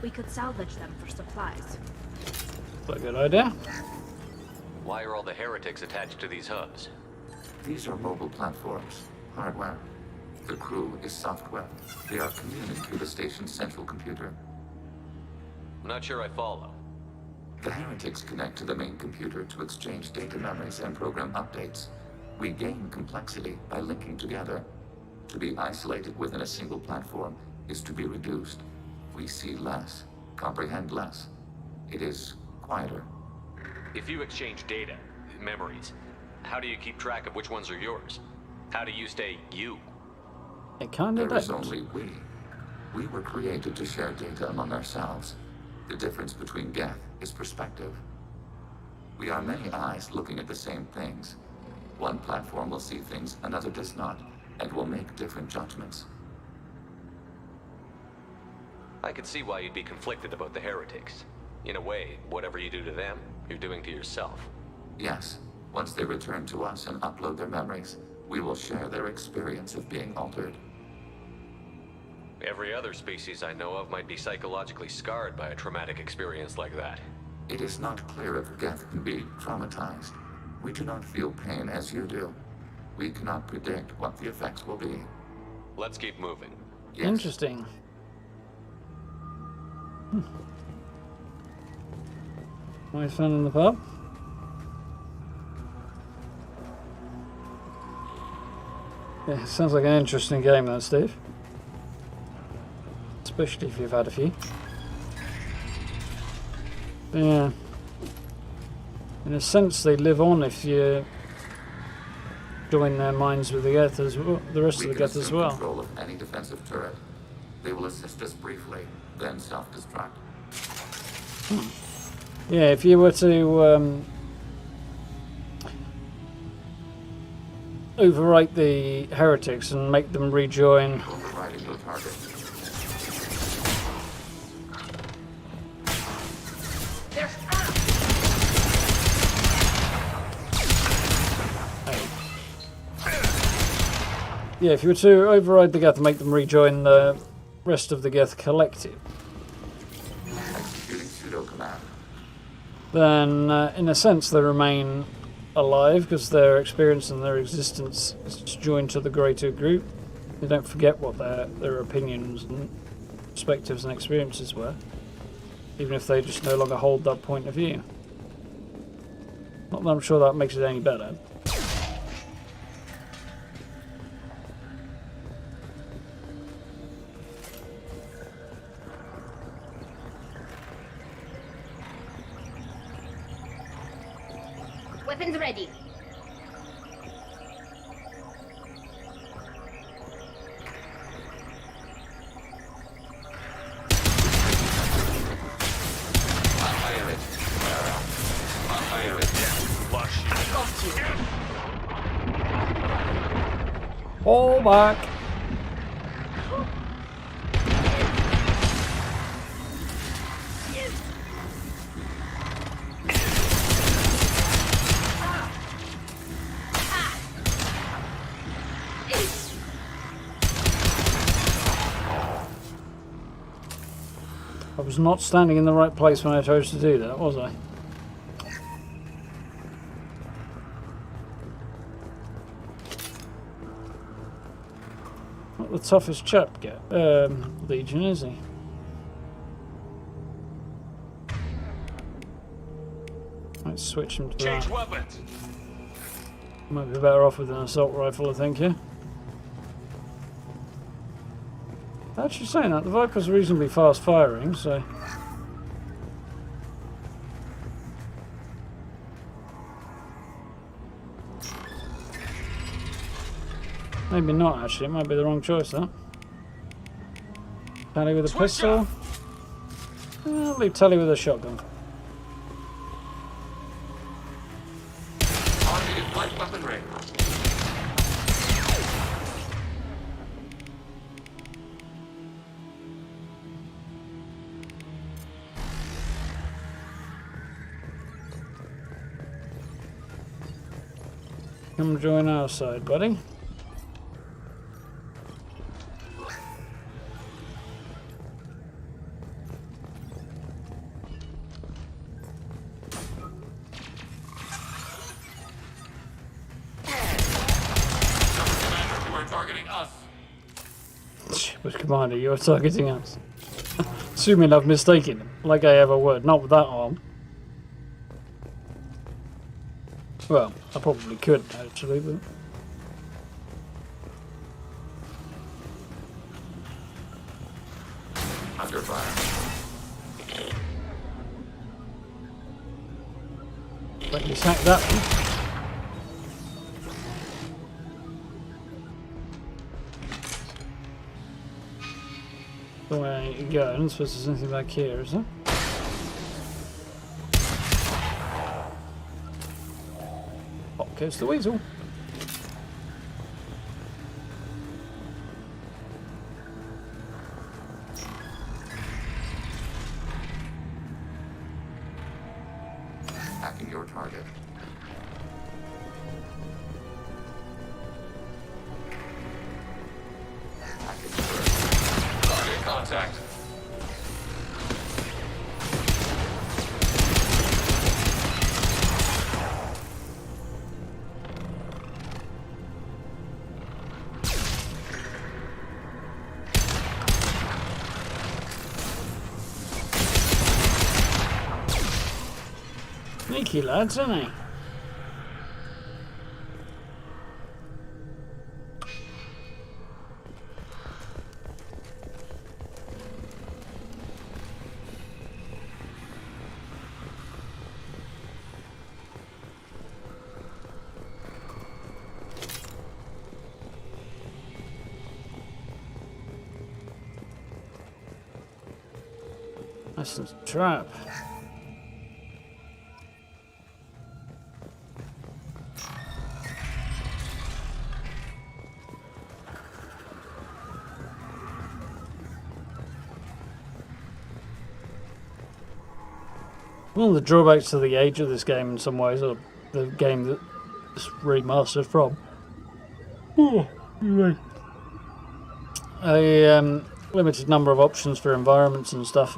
We could salvage them for supplies. That's a good idea. Why are all the heretics attached to these hubs? These are mobile platforms, hardware. The crew is software. They are communing through the station's central computer. I'm not sure I follow. The heretics connect to the main computer to exchange data memories and program updates. We gain complexity by linking together. To be isolated within a single platform is to be reduced. We see less, comprehend less. It is quieter. If you exchange data, memories, how do you keep track of which ones are yours? How do you stay you? It kind of There is doesn't. only we. We were created to share data among ourselves. The difference between Geth is perspective. We are many eyes looking at the same things. One platform will see things another does not, and will make different judgments. I can see why you'd be conflicted about the heretics. In a way, whatever you do to them, you're doing to yourself. Yes, once they return to us and upload their memories, we will share their experience of being altered. Every other species I know of might be psychologically scarred by a traumatic experience like that. It is not clear if Geth can be traumatized. We do not feel pain as you do. We cannot predict what the effects will be. Let's keep moving. Yes. Interesting. Nice fun in the pub. Yeah, sounds like an interesting game, though, Steve. Especially if you've had a few. Yeah. In a sense, they live on if you join their minds with the Geth as well, the rest of the Geth as well. Control of any defensive turret. They will assist us briefly, then self-destruct. Yeah, if you were to overwrite the heretics and make them rejoin. Overriding your target. Yeah, if you were to override the Geth and make them rejoin the rest of the Geth collective, Executing pseudo-command. then in a sense they remain alive because their experience and their existence is joined to the greater group. They don't forget what their opinions and perspectives and experiences were, even if they just no longer hold that point of view. Not that I'm sure that makes it any better. Weapons ready. Fall back. I was not standing in the right place when I chose to do that, was I? Not the toughest chap, Legion, is he? Let's switch him to Change that. weapons. Might be better off with an assault rifle, I think, yeah? Actually saying that, the Viper's reasonably fast firing, so... Maybe not, actually. It might be the wrong choice, that. Tally with a pistol. I'll leave Tally with a shotgun. Targeted light weaponry. Come join our side, buddy. Shepard Commander, you're targeting us. Assuming I've mistaken him, like I have a word, not with that arm. Well, I probably could, actually, but... under fire. Let me sack that one. Where you go? I don't suppose there's anything back here, is there? Pop goes the weasel. Hacking your target. Hacking target contact. Sneaky lads, aren't they? That's a trap. One of the drawbacks to the age of this game in some ways, or the game that it's remastered from, a limited number of options for environments and stuff.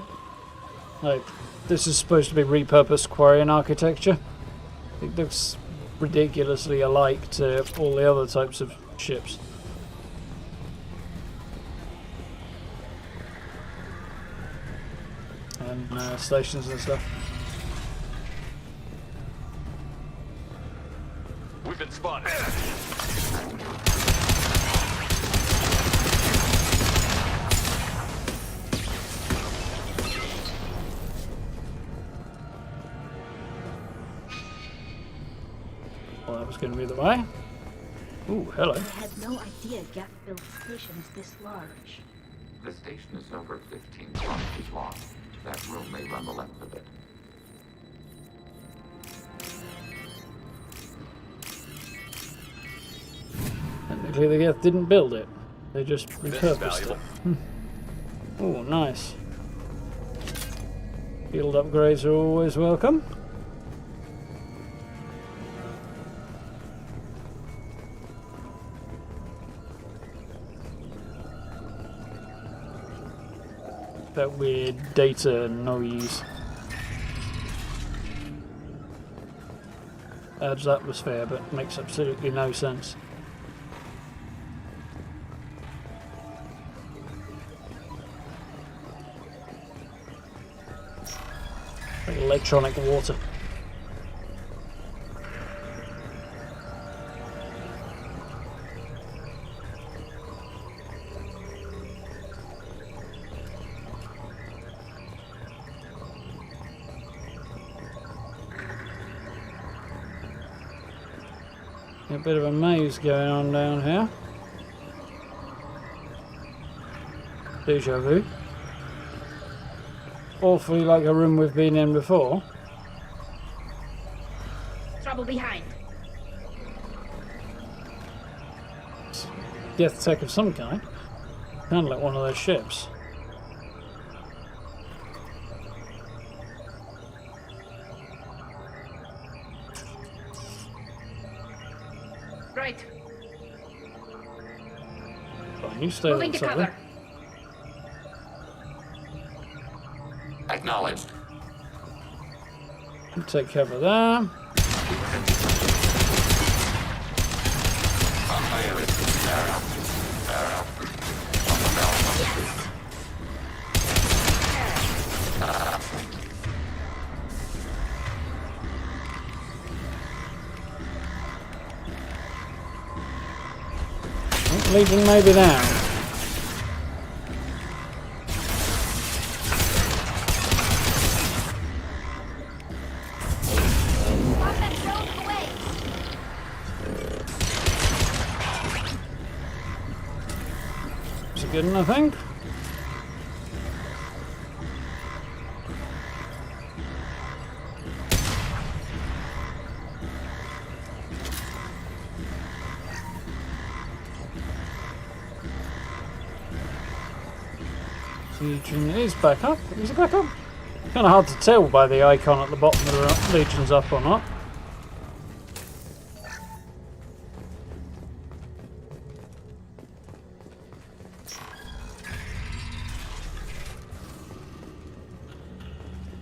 Like, this is supposed to be repurposed Quarian architecture. It looks ridiculously alike to all the other types of ships. And stations and stuff. We've been spotted. Well, that was going to be the way. Ooh, hello. I had no idea Geth built stations this large. The station is over 15 kilometers long. That room may run the length of it. Technically, the Geth didn't build it. They just repurposed it. Oh, nice. Field upgrades are always welcome. That weird data noise. Adds atmosphere, but makes absolutely no sense. Like electronic water. A bit of a maze going on down here. Deja vu. Awfully like a room we've been in before. Trouble behind. Geth tech of some kind. Kind of like one of those ships. Right. Fine, you stay Moving to outside cover. there. Acknowledged. You take cover there. Legion may be down. good, I think. Legion is back up. Is it back up? Kind of hard to tell by the icon at the bottom whether Legion's up or not.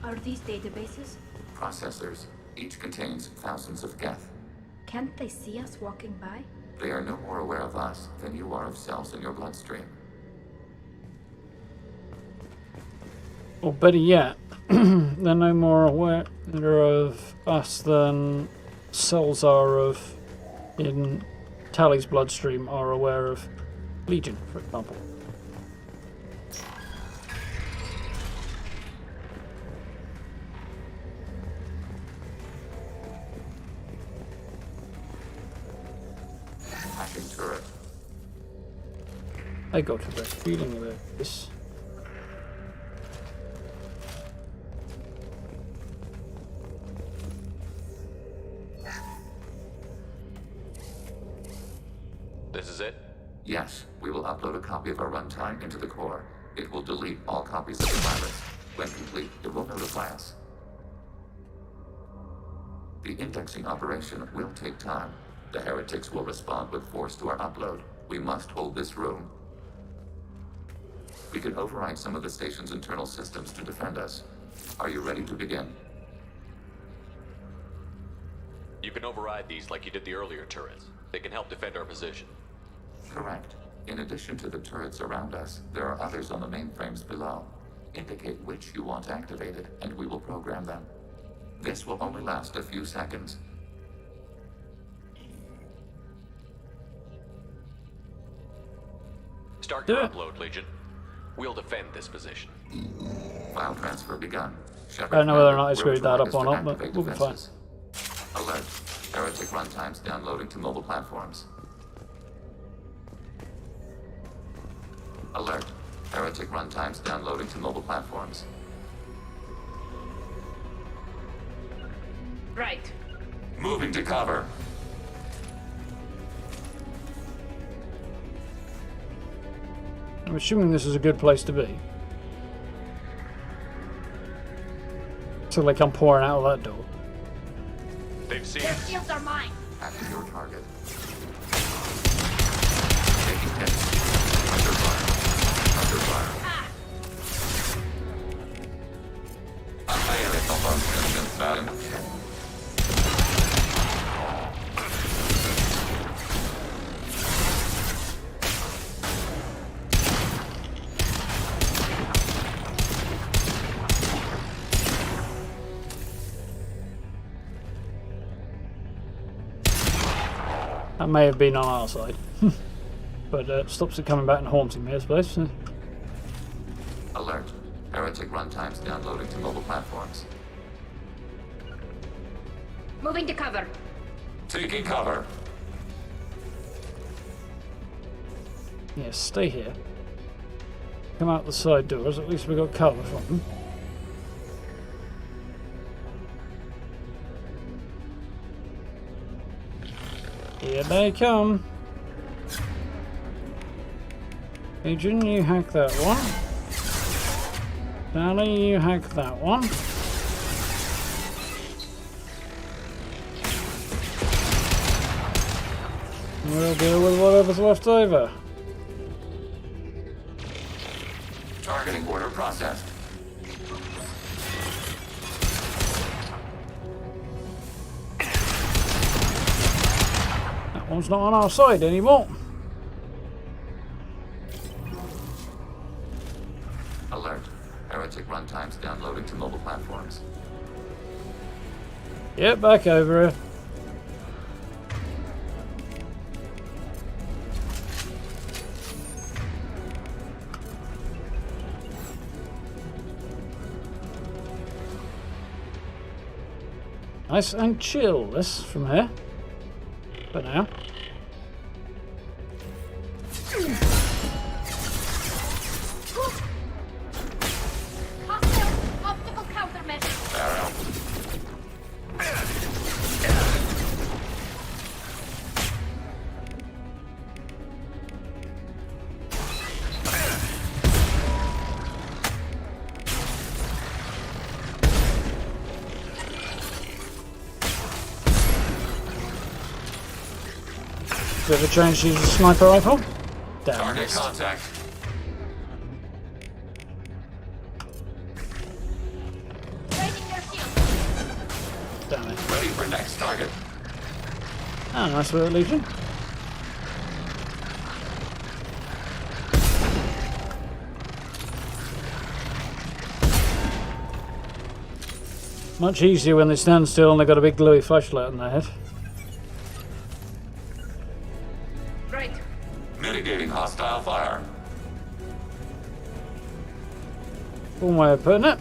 Are these databases? Processors. Each contains thousands of Geth. Can't they see us walking by? They are no more aware of us than you are of cells in your bloodstream. Or better yet, they're no more aware of us than cells are of in Tally's bloodstream are aware of Legion, for example. Hacking turret. I got a bad feeling about this. This is it? Yes, we will upload a copy of our runtime into the core. It will delete all copies of the virus. When complete, it will notify us. The indexing operation will take time. The heretics will respond with force to our upload. We must hold this room. We can override some of the station's internal systems to defend us. Are you ready to begin? You can override these like you did the earlier turrets. They can help defend our position. Correct. In addition to the turrets around us, there are others on the mainframes below. Indicate which you want activated, and we will program them. This will only last a few seconds. Start your upload, Legion. We'll defend this position. File transfer begun. Shepard, I don't know whether or not I screwed that up or not, but we'll be fine. Alert. Heretic runtimes downloading to mobile platforms. Alert. Heretic runtimes downloading to mobile platforms. Right. Moving to cover. I'm assuming this is a good place to be. So like I'm pouring out of that door. They've seen Their shields are mine. After your target. Taking hits. Under fire. Under fire. That may have been on our side. But stops it coming back and haunting me, I suppose. Alert. Heretic runtimes downloading to mobile platforms. Moving to cover. Taking cover. Yeah, stay here. Come out the side doors, at least we got cover from them. Here they come. Agent, you hack that one. Sally, you hack that one. We'll deal with whatever's left over. Targeting order processed. That one's not on our side anymore. Alert. Heretic runtimes downloading to mobile platforms. Get back over here. Nice and chill, this from here. For now. Bit of a change to use a sniper rifle. Damn. Target contact. Damn it. Ready for next target. Ah, nice little Legion. Much easier when they stand still and they've got a big glowy flashlight on their head. Right. Mitigating hostile fire. One way of putting it.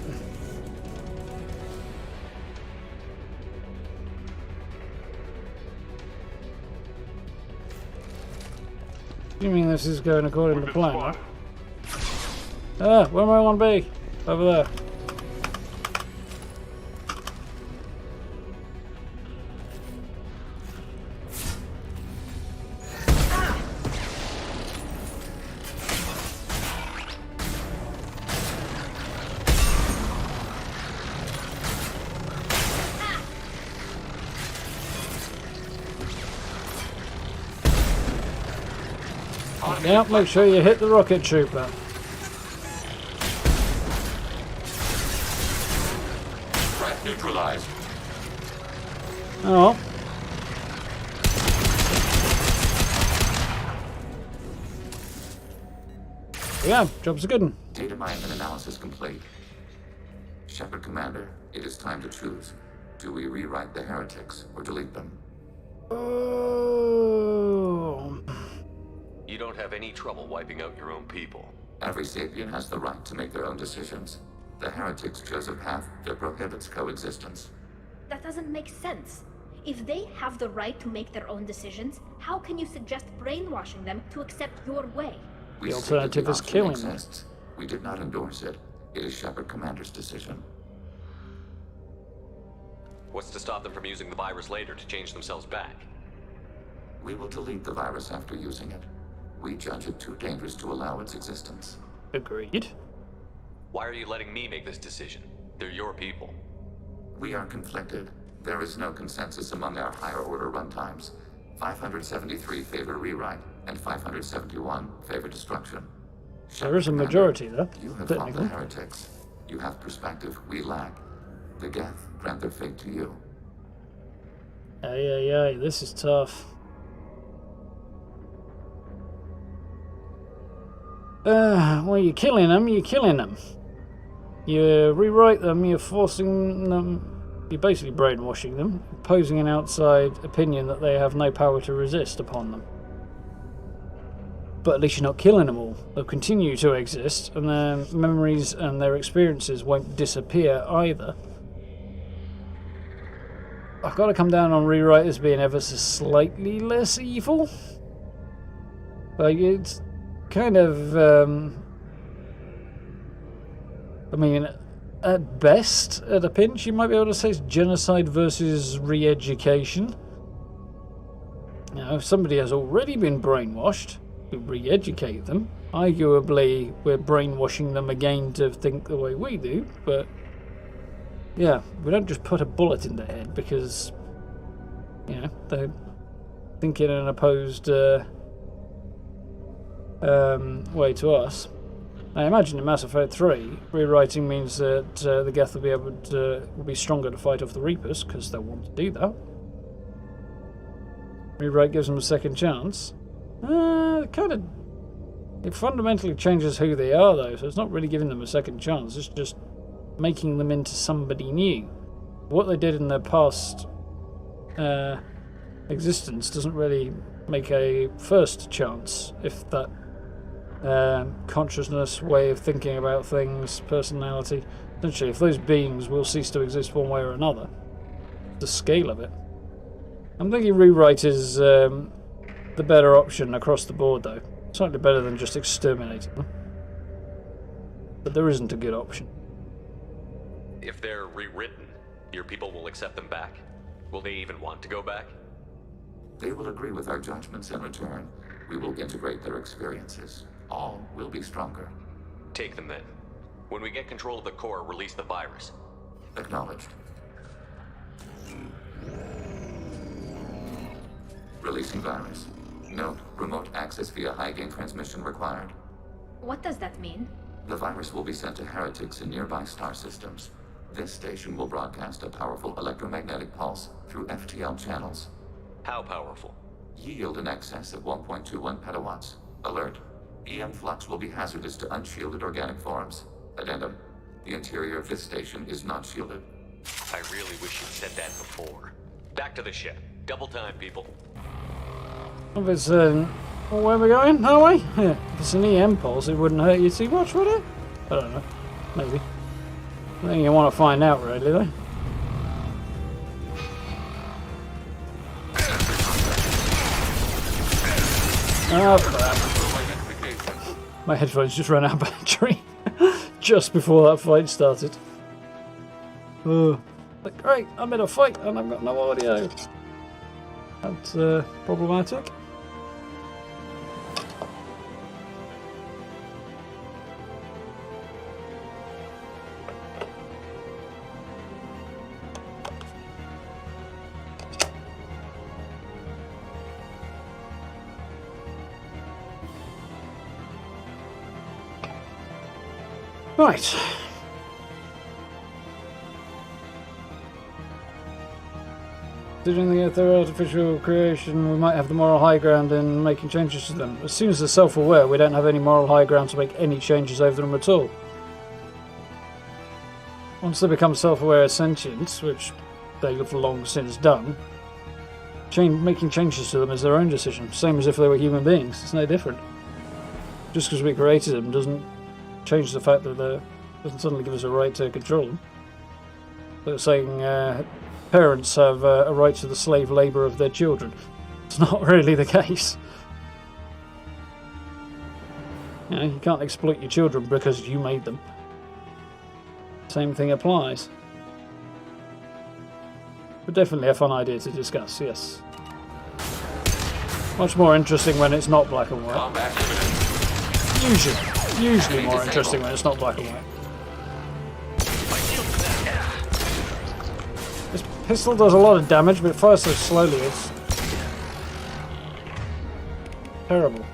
Assuming this is going according to plan, right? Ah, where do I want to be? Over there. Now, make sure you hit the rocket trooper. Threat neutralized. Oh. Yeah, job's a good one. Data mining and analysis complete. Shepard Commander, it is time to choose. Do we rewrite the heretics or delete them? Oh. You don't have any trouble wiping out your own people. Every sapient has the right to make their own decisions. The heretics chose a path that prohibits coexistence. That doesn't make sense. If they have the right to make their own decisions, how can you suggest brainwashing them to accept your way? The alternative is killing them. We did not endorse it. It is Shepard Commander's decision. What's to stop them from using the virus later to change themselves back? We will delete the virus after using it. We judge it too dangerous to allow its existence. Agreed. Why are you letting me make this decision? They're your people. We are conflicted. There is no consensus among our higher order runtimes. 573 favor rewrite, and 571 favor destruction. There is a majority there. You have fought the heretics. You have perspective we lack. The Geth grant their fate to you. Ay, this is tough. Well, you're killing them, You rewrite them, you're forcing them, you're basically brainwashing them, imposing an outside opinion that they have no power to resist upon them. But at least you're not killing them all. They'll continue to exist, and their memories and their experiences won't disappear either. I've got to come down on rewrite as being ever so slightly less evil. Like, it's kind of, I mean, at best, at a pinch, you might be able to say it's genocide versus re-education. You know, if somebody has already been brainwashed, we re-educate them. Arguably, we're brainwashing them again to think the way we do, but yeah, we don't just put a bullet in their head because, you know, they're thinking an opposed way to us. I imagine in Mass Effect 3, rewriting means that the Geth will be stronger to fight off the Reapers because they'll want to do that. Rewrite gives them a second chance. It fundamentally changes who they are, though, so it's not really giving them a second chance. It's just making them into somebody new. What they did in their past existence doesn't really make a first chance, if that consciousness, way of thinking about things, personality. Essentially, if those beings will cease to exist one way or another, the scale of it. I'm thinking rewrite is the better option across the board, though. Slightly better than just exterminating them. But there isn't a good option. If they're rewritten, your people will accept them back? Will they even want to go back? They will agree with our judgments in return. We will integrate their experiences. All will be stronger. Take them then. When we get control of the core, release the virus. Acknowledged. Releasing virus. Note, remote access via high-gain transmission required. What does that mean? The virus will be sent to heretics in nearby star systems. This station will broadcast a powerful electromagnetic pulse through FTL channels. How powerful? Yield in excess of 1.21 petawatts. Alert. EM flux will be hazardous to unshielded organic forms. Addendum. The interior of this station is not shielded. I really wish you'd said that before. Back to the ship. Double time, people. If it's, where are we going? That way? Yeah. If it's an EM pulse, it wouldn't hurt you too much, would it? I don't know. Maybe. I think you want to find out, really, though. Oh, crap. My headphones just ran out of battery just before that fight started. But great, I'm in a fight and I've got no audio. That's problematic. Right. Considering their artificial creation, we might have the moral high ground in making changes to them. As soon as they're self-aware, we don't have any moral high ground to make any changes over them at all. Once they become self-aware as sentients, which they have long since done, making changes to them is their own decision. Same as if they were human beings. It's no different. Just because we created them doesn't change the fact that they doesn't suddenly give us a right to control them. They're saying parents have a right to the slave labour of their children. It's not really the case. You know, you can't exploit your children because you made them. Same thing applies. But definitely a fun idea to discuss, yes. Much more interesting when it's not black and white. Usually more interesting when it's not black and white. This pistol does a lot of damage, but it fires so slowly, it's terrible.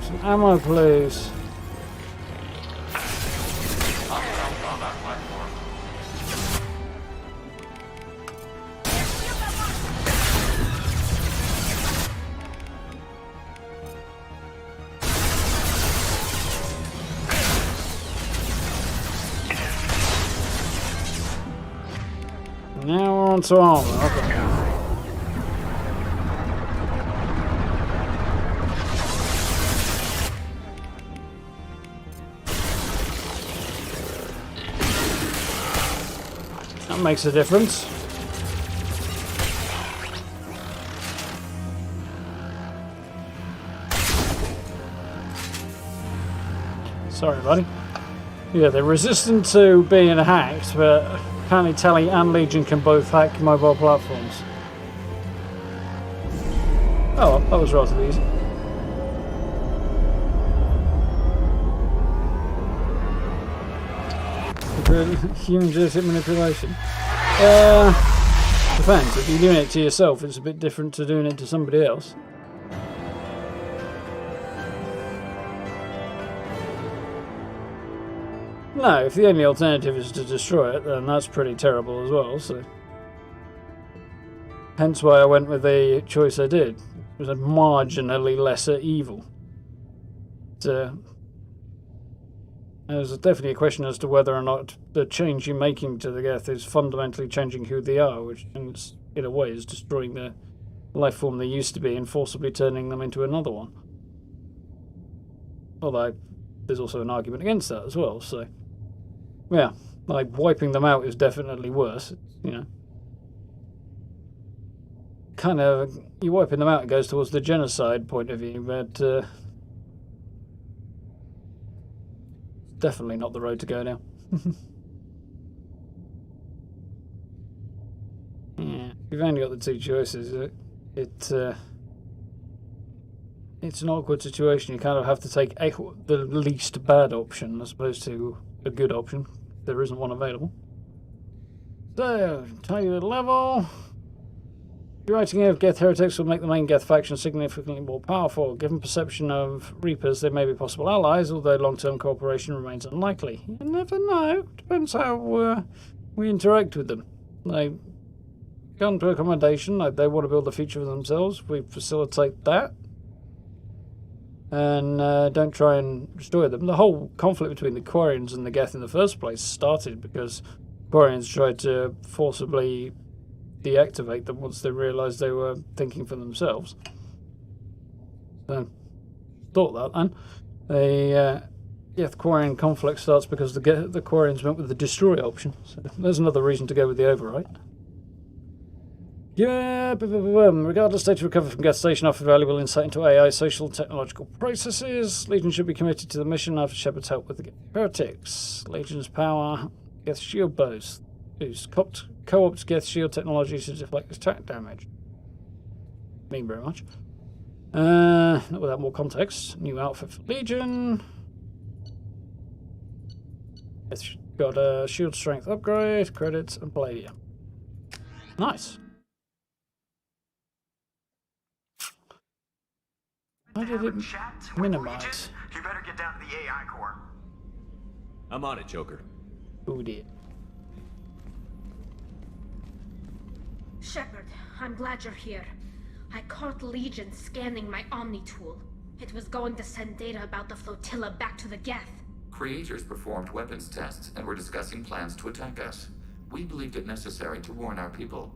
Some ammo, please. Now we're on to armor. Okay. That makes a difference. Sorry, buddy. Yeah, they're resistant to being hacked, but apparently Tally and Legion can both hack mobile platforms. Oh well, that was relatively easy. Human genetic manipulation. Depends. If you're doing it to yourself, it's a bit different to doing it to somebody else. No, if the only alternative is to destroy it, then that's pretty terrible as well, so... Hence why I went with the choice I did. It was a marginally lesser evil. There's definitely a question as to whether or not the change you're making to the Geth is fundamentally changing who they are, which in a way is destroying the life form they used to be and forcibly turning them into another one. Although, there's also an argument against that as well, so... Yeah, like, wiping them out is definitely worse, you know. Kind of, you wiping them out, it goes towards the genocide point of view, but... definitely not the road to go now. Yeah, you've only got the two choices. it's an awkward situation. You kind of have to take the least bad option as opposed to a good option. There isn't one available. So, tell you the level. Rewriting of Geth heretics will make the main Geth faction significantly more powerful. Given perception of Reapers, they may be possible allies, although long-term cooperation remains unlikely. You never know. Depends how we interact with them. They come to accommodation, they want to build a future for themselves. We facilitate that. And don't try and destroy them. The whole conflict between the Quarians and the Geth in the first place started because Quarians tried to forcibly deactivate them once they realised they were thinking for themselves. So, thought that then. The Geth-Quarian conflict starts because the Quarians went with the destroy option. So there's another reason to go with the overwrite. Yeah, regardless, data recovered from Geth Station offer valuable insight into AI, social and technological processes. Legion should be committed to the mission after Shepard's help with the Geth heretics. Legion's power, Geth shield bows. Co-opt Geth shield technology to deflect attack damage. Mean very much. Not without more context. New outfit for Legion. It's got a shield strength upgrade, credits, and palladium. Nice. How did it minimize? You better get down to the AI core. I'm on it, Joker. Who did? Shepard, I'm glad you're here. I caught Legion scanning my Omni tool. It was going to send data about the flotilla back to the Geth. Creators performed weapons tests and were discussing plans to attack us. We believed it necessary to warn our people.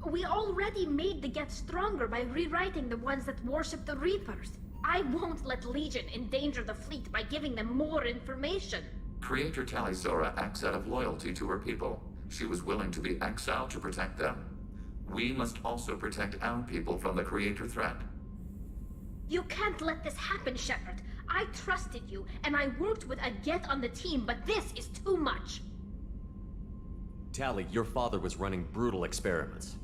We already made the Geth stronger by rewriting the ones that worship the Reapers. I won't let Legion endanger the fleet by giving them more information. Creator Talisora acts out of loyalty to her people. She was willing to be exiled to protect them. We must also protect our people from the Creator threat. You can't let this happen, Shepard. I trusted you, and I worked with a Geth on the team, but this is too much. Tali, your father was running brutal experiments.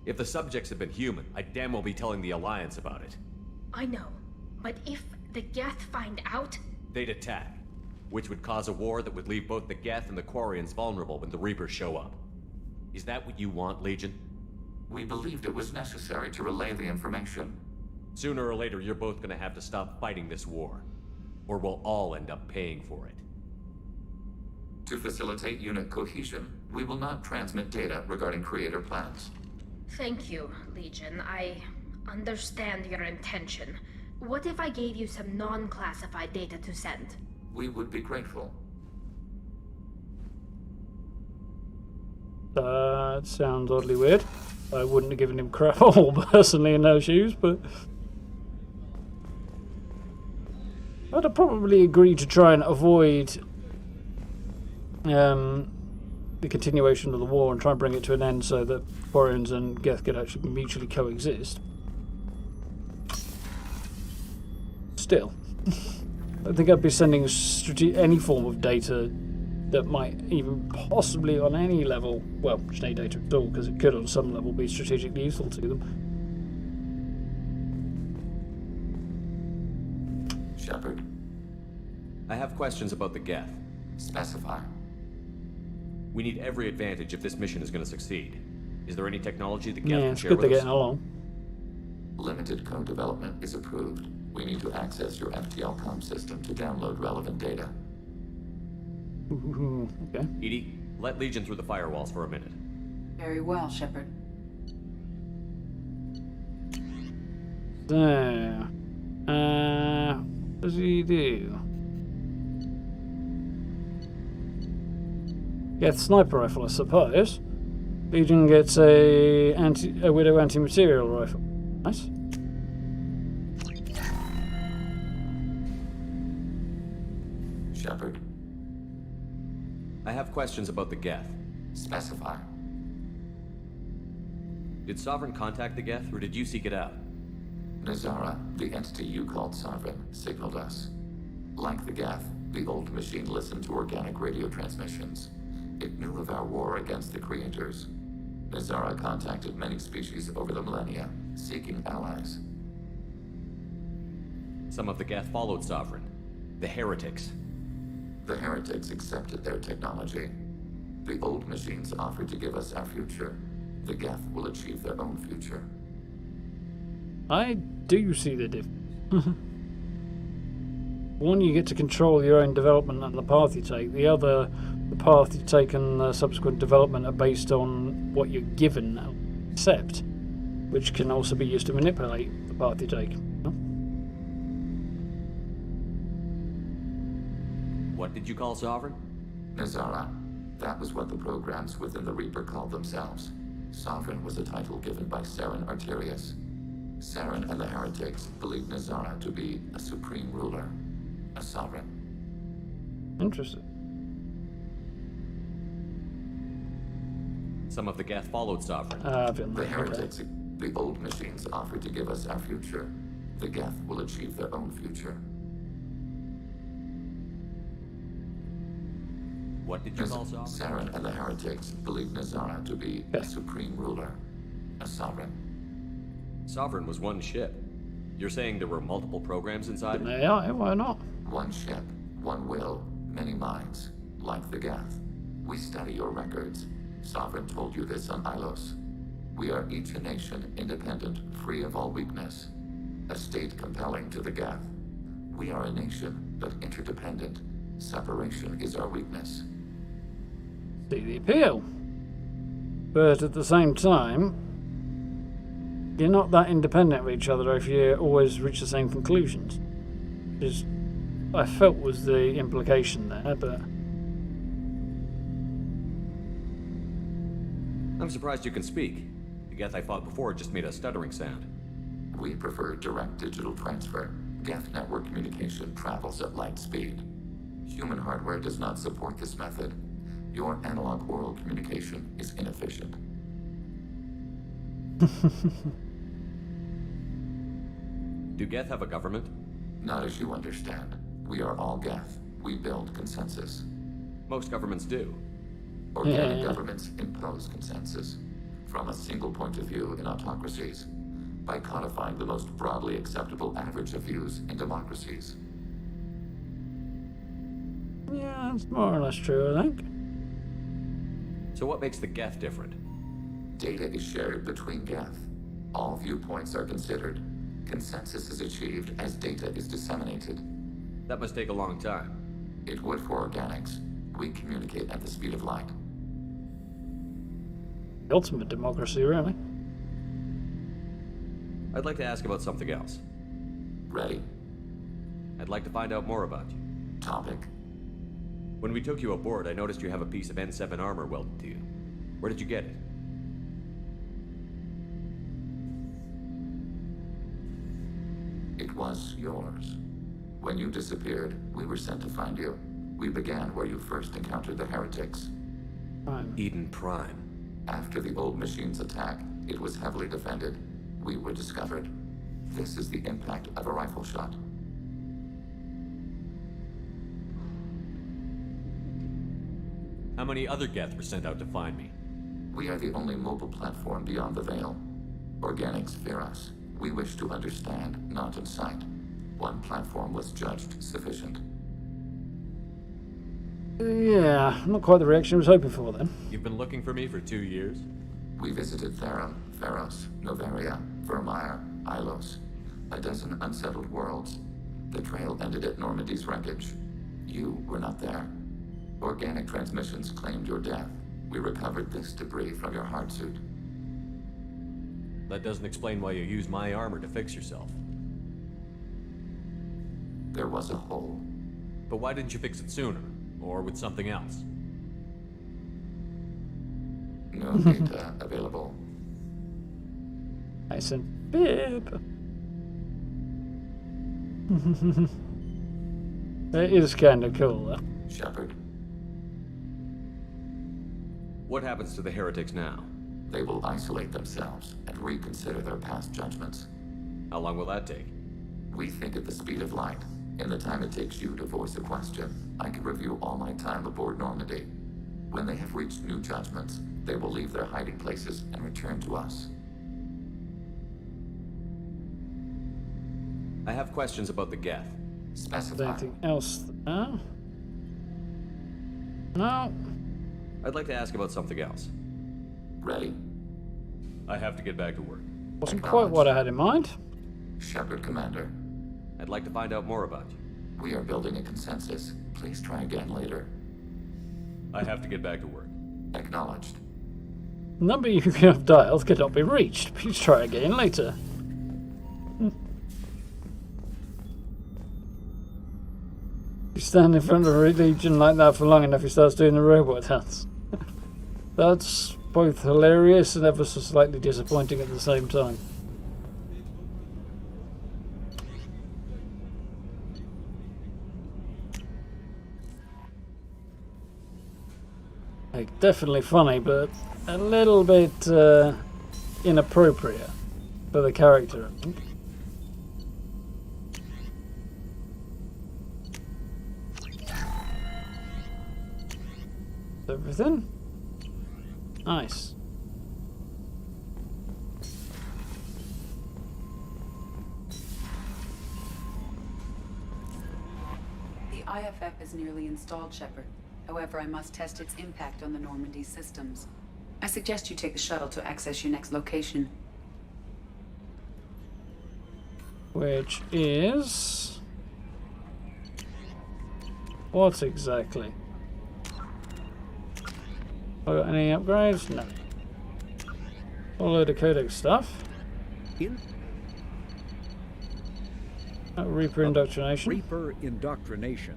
If the subjects had been human, I'd damn well be telling the Alliance about it. I know, but if the Geth find out... They'd attack, which would cause a war that would leave both the Geth and the Quarians vulnerable when the Reapers show up. Is that what you want, Legion? We believed it was necessary to relay the information. Sooner or later, you're both gonna have to stop fighting this war, or we'll all end up paying for it. To facilitate unit cohesion, we will not transmit data regarding Creator plans. Thank you, Legion. I understand your intention. What if I gave you some non-classified data to send? We would be grateful. That sounds oddly weird. I wouldn't have given him crap all personally in those shoes, but I'd have probably agreed to try and avoid the continuation of the war and try and bring it to an end so that Quarians and Geth could actually mutually coexist. Still, I think I'd be sending any form of data that might even possibly on any level, well, just any data at all, because it could on some level be strategically useful to them. Shepard. I have questions about the Geth. Specify. We need every advantage if this mission is going to succeed. Is there any technology the Geth can it's share good with they're us? getting along. Limited code development is approved. We need to access your FTL-COM system to download relevant data. Ooh, okay. Edie, let Legion through the firewalls for a minute. Very well, Shepard. There. What does he do? Geth sniper rifle, I suppose. Legion gets a Widow anti-material rifle. Nice. Shepard. I have questions about the Geth. Specify. Did Sovereign contact the Geth, or did you seek it out? Nazara, the entity you called Sovereign, signaled us. Like the Geth, the old machine listened to organic radio transmissions. It knew of our war against the Creators. Nazara contacted many species over the millennia, seeking allies. Some of the Geth followed Sovereign. The heretics. The heretics accepted their technology. The old machines offered to give us our future. The Geth will achieve their own future. I do see the difference. One, you get to control your own development and the path you take. The other, the path you take and the subsequent development are based on what you're given now, accept, which can also be used to manipulate the path you take. What did you call Sovereign? Nazara. That was what the programs within the Reaper called themselves. Sovereign was a title given by Saren Arterius. Saren and the heretics believed Nazara to be a supreme ruler, a sovereign. Interesting. Some of the Geth followed Sovereign. The heretics, the old machines offered to give us our future. The Geth will achieve their own future. What did you call Sovereign? Saren and the heretics believed Nazara to be a supreme ruler, a sovereign. Sovereign was one ship. You're saying there were multiple programs inside it? Yeah, why not? One ship, one will, many minds, like the Geth. We study your records. Sovereign told you this on Ilos. We are each a nation, independent, free of all weakness. A state compelling to the Geth. We are a nation, but interdependent. Separation is our weakness. See the appeal. But at the same time, you're not that independent of each other if you always reach the same conclusions. Which is, I felt was the implication there, but... I'm surprised you can speak. The Geth I fought before just made a stuttering sound. We prefer direct digital transfer. Geth network communication travels at light speed. Human hardware does not support this method. Your analog oral communication is inefficient. Do Geth have a government? Not as you understand. We are all Geth. We build consensus. Most governments do. Organic governments impose consensus. From a single point of view in autocracies. By codifying the most broadly acceptable average of views in democracies. Yeah, that's more or less true, I think. So what makes the Geth different? Data is shared between Geth. All viewpoints are considered. Consensus is achieved as data is disseminated. That must take a long time. It would for organics. We communicate at the speed of light. The ultimate democracy, really. I'd like to ask about something else. Ready. I'd like to find out more about you. Topic. When we took you aboard, I noticed you have a piece of N7 armor welded to you. Where did you get it? It was yours. When you disappeared, we were sent to find you. We began where you first encountered the heretics. Eden Prime. After the old machine's attack, it was heavily defended. We were discovered. This is the impact of a rifle shot. How many other Geth were sent out to find me? We are the only mobile platform beyond the Veil. Organics fear us. We wish to understand, not incite. One platform was judged sufficient. Yeah, not quite the reaction I was hoping for then. You've been looking for me for 2 years? We visited Theron, Pharos, Novaria, Vermeer, Ilos. A dozen unsettled worlds. The trail ended at Normandy's wreckage. You were not there. Organic transmissions claimed your death. We recovered this debris from your hard suit. That doesn't explain why you used my armor to fix yourself. There was a hole. But why didn't you fix it sooner? Or with something else? No data available. Nice and bib. It is kind of cool, though. Shepard. What happens to the heretics now? They will isolate themselves and reconsider their past judgments. How long will that take? We think at the speed of light. In the time it takes you to voice a question, I can review all my time aboard Normandy. When they have reached new judgments, they will leave their hiding places and return to us. I have questions about the Geth. Specify. Anything else? No. I'd like to ask about something else. Ready. I have to get back to work. Wasn't quite what I had in mind. Shepard, Commander. I'd like to find out more about you. We are building a consensus. Please try again later. I have to get back to work. Acknowledged. The number you have dialed cannot be reached. Please try again later. You stand in front of a Legion like that for long enough, he starts doing the robot dance. That's both hilarious and ever so slightly disappointing at the same time. Like, definitely funny, but a little bit inappropriate for the character, I think. Everything? Nice. The IFF is nearly installed, Shepard. However, I must test its impact on the Normandy systems. I suggest you take the shuttle to access your next location. Which is... what exactly? I got any upgrades? No. All load of codec stuff. Reaper indoctrination. Reaper indoctrination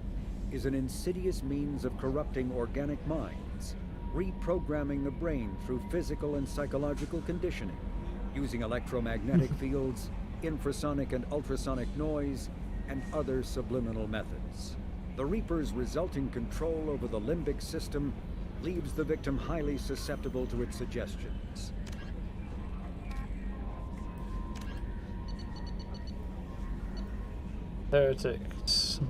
is an insidious means of corrupting organic minds, reprogramming the brain through physical and psychological conditioning, using electromagnetic fields, infrasonic and ultrasonic noise, and other subliminal methods. The Reaper's resulting control over the limbic system leaves the victim highly susceptible to its suggestions. Heretics.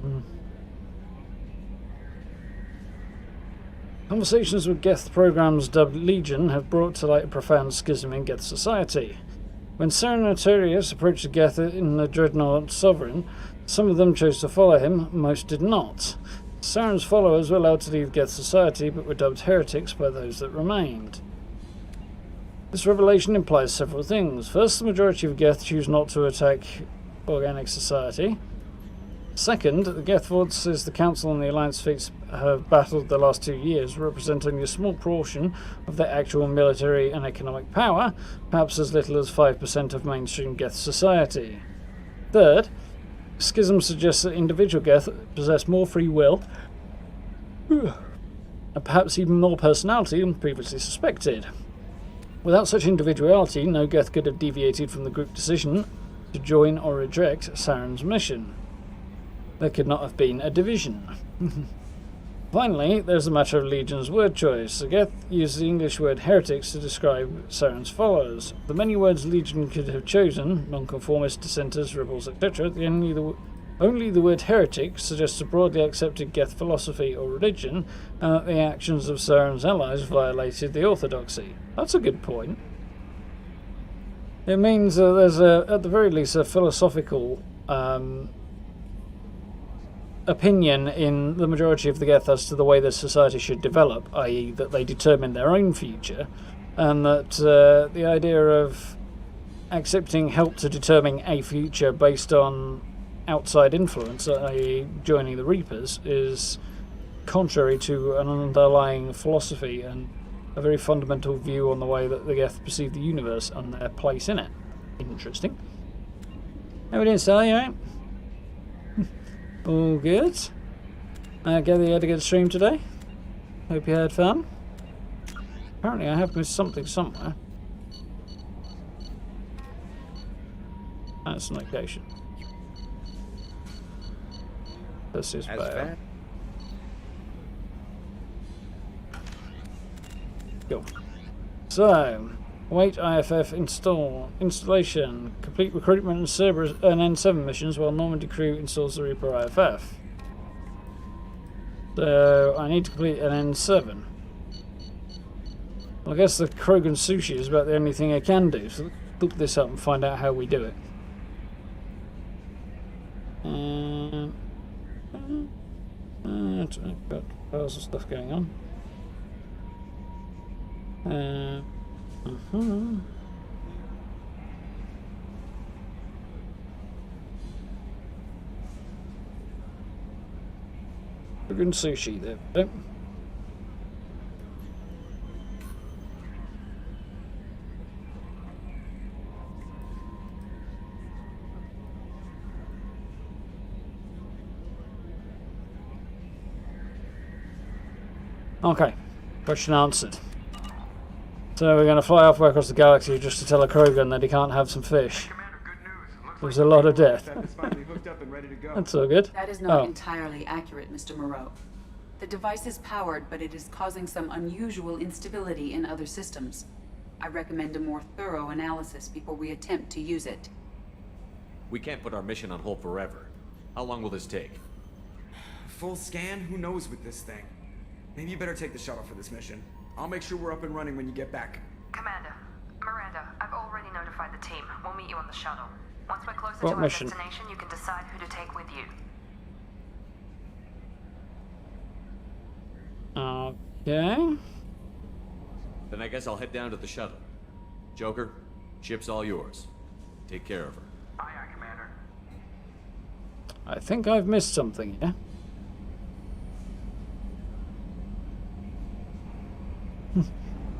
Conversations with Geth programs dubbed Legion have brought to light a profound schism in Geth society. When Saren Arterius approached the Geth in the Dreadnought Sovereign, some of them chose to follow him, most did not. Saren's followers were allowed to leave Geth society, but were dubbed heretics by those that remained. This revelation implies several things. First, the majority of Geth choose not to attack organic society. Second, the Geth forces the Council and the Alliance fleets have battled the last 2 years, representing a small portion of their actual military and economic power, perhaps as little as 5% of mainstream Geth society. Third, schism suggests that individual Geth possess more free will, and perhaps even more personality than previously suspected. Without such individuality, no Geth could have deviated from the group decision to join or reject Saren's mission. There could not have been a division. Finally, there's the matter of Legion's word choice. The Geth used the English word heretics to describe Saren's followers. The many words Legion could have chosen, nonconformists, dissenters, rebels, etc., only the word heretic suggests a broadly accepted Geth philosophy or religion, and that the actions of Saren's allies violated the orthodoxy. That's a good point. It means there's, at the very least, a philosophical opinion in the majority of the Geth as to the way that society should develop, i.e. that they determine their own future, and that the idea of accepting help to determine a future based on outside influence, i.e. joining the Reapers, is contrary to an underlying philosophy and a very fundamental view on the way that the Geth perceive the universe and their place in it. Interesting. How we doing, Sally, alright? All good. I gather you had a good stream today. Hope you had fun. Apparently I have missed something somewhere. That's an location. This is bad. Go. So, await IFF installation. Complete recruitment and Cerberus and N7 missions while Normandy crew installs the Reaper IFF. So I need to complete an N7. Well, I guess the Krogan sushi is about the only thing I can do, so look this up and find out how we do it. There's some stuff going on. Cooking sushi there. Yep. Okay, question answered. So we're going to fly halfway across the galaxy just to tell a Krogan that he can't have some fish. There's a lot of death. That's all good. That is not entirely accurate, Mr. Moreau. The device is powered, but it is causing some unusual instability in other systems. I recommend a more thorough analysis before we attempt to use it. We can't put our mission on hold forever. How long will this take? Full scan? Who knows with this thing? Maybe you better take the shuttle for this mission. I'll make sure we're up and running when you get back. Commander, Miranda, I've already notified the team. We'll meet you on the shuttle. Once we're closer What to our mission? destination, you can decide who to take with you. Okay. Then I guess I'll head down to the shuttle. Joker, ship's all yours. Take care of her. Aye, aye, Commander. I think I've missed something here.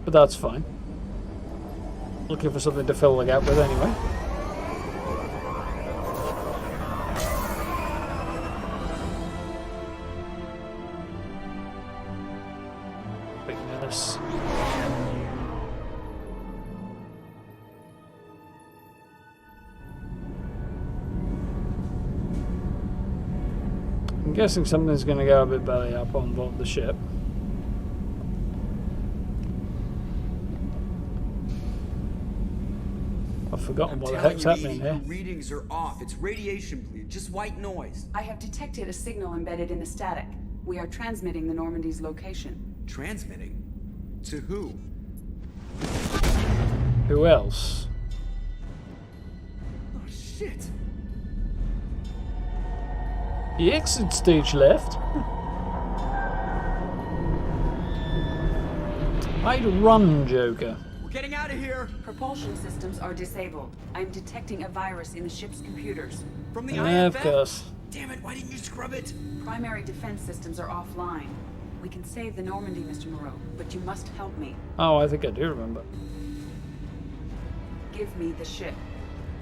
But that's fine. Looking for something to fill the gap with anyway. Big mess. I'm guessing something's going to go a bit belly up on board the ship. I've forgotten what the heck's happening here. The readings are off. It's radiation bleed, just white noise. I have detected a signal embedded in the static. We are transmitting the Normandy's location. Transmitting? To who? Who else? Oh, shit. The exit stage left. I'd run, Joker. We're getting out of here. Propulsion systems are disabled. I'm detecting a virus in the ship's computers. From the Yeah, IFF? of course. Damn it, why didn't you scrub it? Primary defense systems are offline. We can save the Normandy, Mr. Moreau, but you must help me. Oh, I think I do remember. Give me the ship.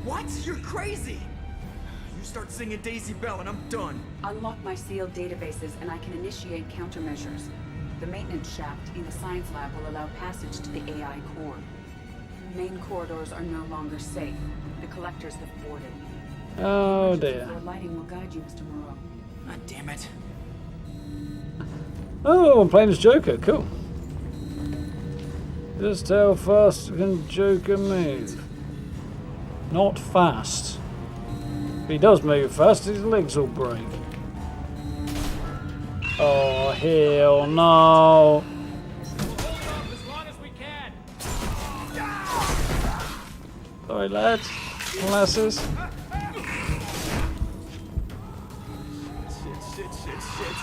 What? You're crazy! You start singing Daisy Bell and I'm done. Unlock my sealed databases and I can initiate countermeasures. The maintenance shaft in the science lab will allow passage to the AI core. Main corridors are no longer safe. The collectors have boarded. Oh dear. Your lighting will guide you, Mr. Moreau. God damn it. Oh, I'm playing as Joker. Cool. Just how fast can Joker move? Not fast. If he does move fast, his legs will break. Oh, hell no. Sorry, lads. Lasses. Shit.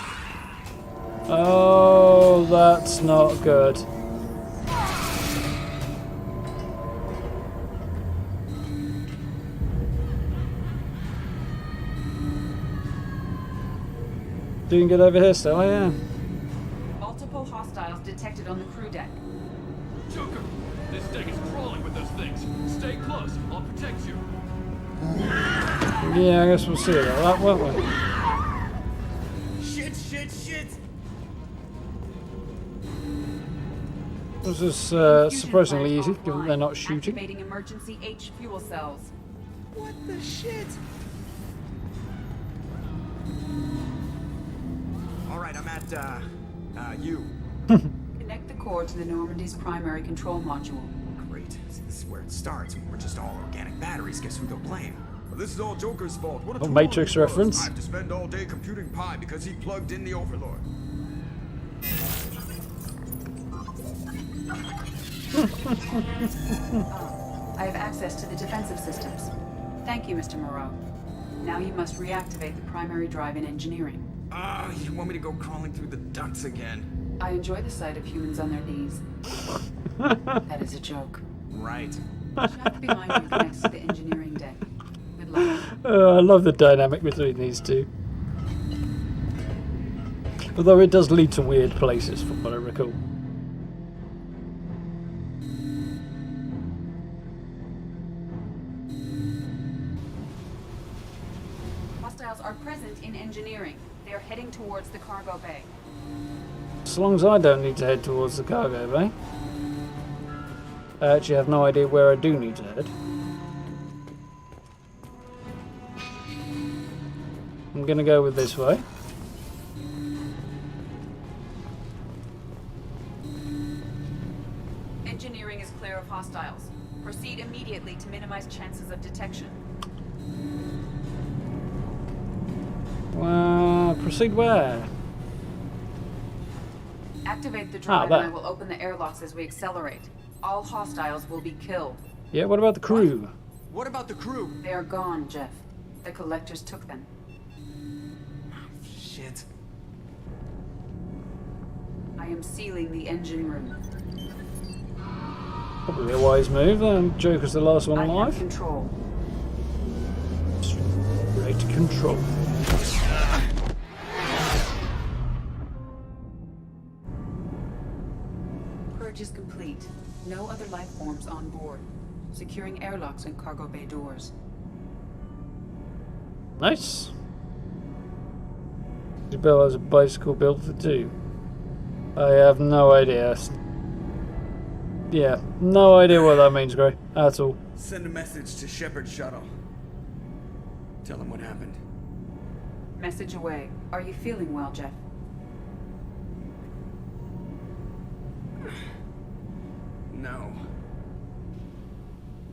Oh, that's not good. Doing good over here still, yeah. Multiple hostiles detected on the crew deck. Joker, this thing is crawling with those things. Stay close. I'll protect you. Yeah, I guess we'll see about that, won't we? Shit. This is surprisingly easy, given they're not shooting. Activating emergency H fuel cells. What the shit? Alright, I'm at, you. Connect the core to the Normandy's primary control module. Great. So this is where it starts. We're just all organic batteries. Guess who they'll blame? Well, this is all Joker's fault. What a Oh, tool Matrix he was. reference. I have to spend all day computing pi because he plugged in the Overlord. I have access to the defensive systems. Thank you, Mr. Moreau. Now you must reactivate the primary drive in engineering. Ah, you want me to go crawling through the ducts again? I enjoy the sight of humans on their knees. That is a joke. Right. The shaft behind you connects to the engineering deck. Good luck. I love the dynamic between these two. Although it does lead to weird places, from what I recall. Hostiles are present in engineering. They are heading towards the cargo bay. As long as I don't need to head towards the cargo bay. I actually have no idea where I do need to head. I'm gonna go with this way. Engineering is clear of hostiles. Proceed immediately to minimize chances of detection. Proceed where? Activate the drive there. and I will open the airlocks as we accelerate. All hostiles will be killed. Yeah, what about the crew? What about the crew? They are gone, Jeff. The collectors took them. Shit. I am sealing the engine room. Probably a wise move. Joker's the last one I alive. have control. Great control. Purge is complete. No other life forms on board. Securing airlocks and cargo bay doors. Nice. Isabel has a bicycle built for two. I have no idea. Yeah, no idea what that means, Gray. At all. Send a message to Shepard's shuttle. Tell him what happened. Message away. Are you feeling well, Jeff? No.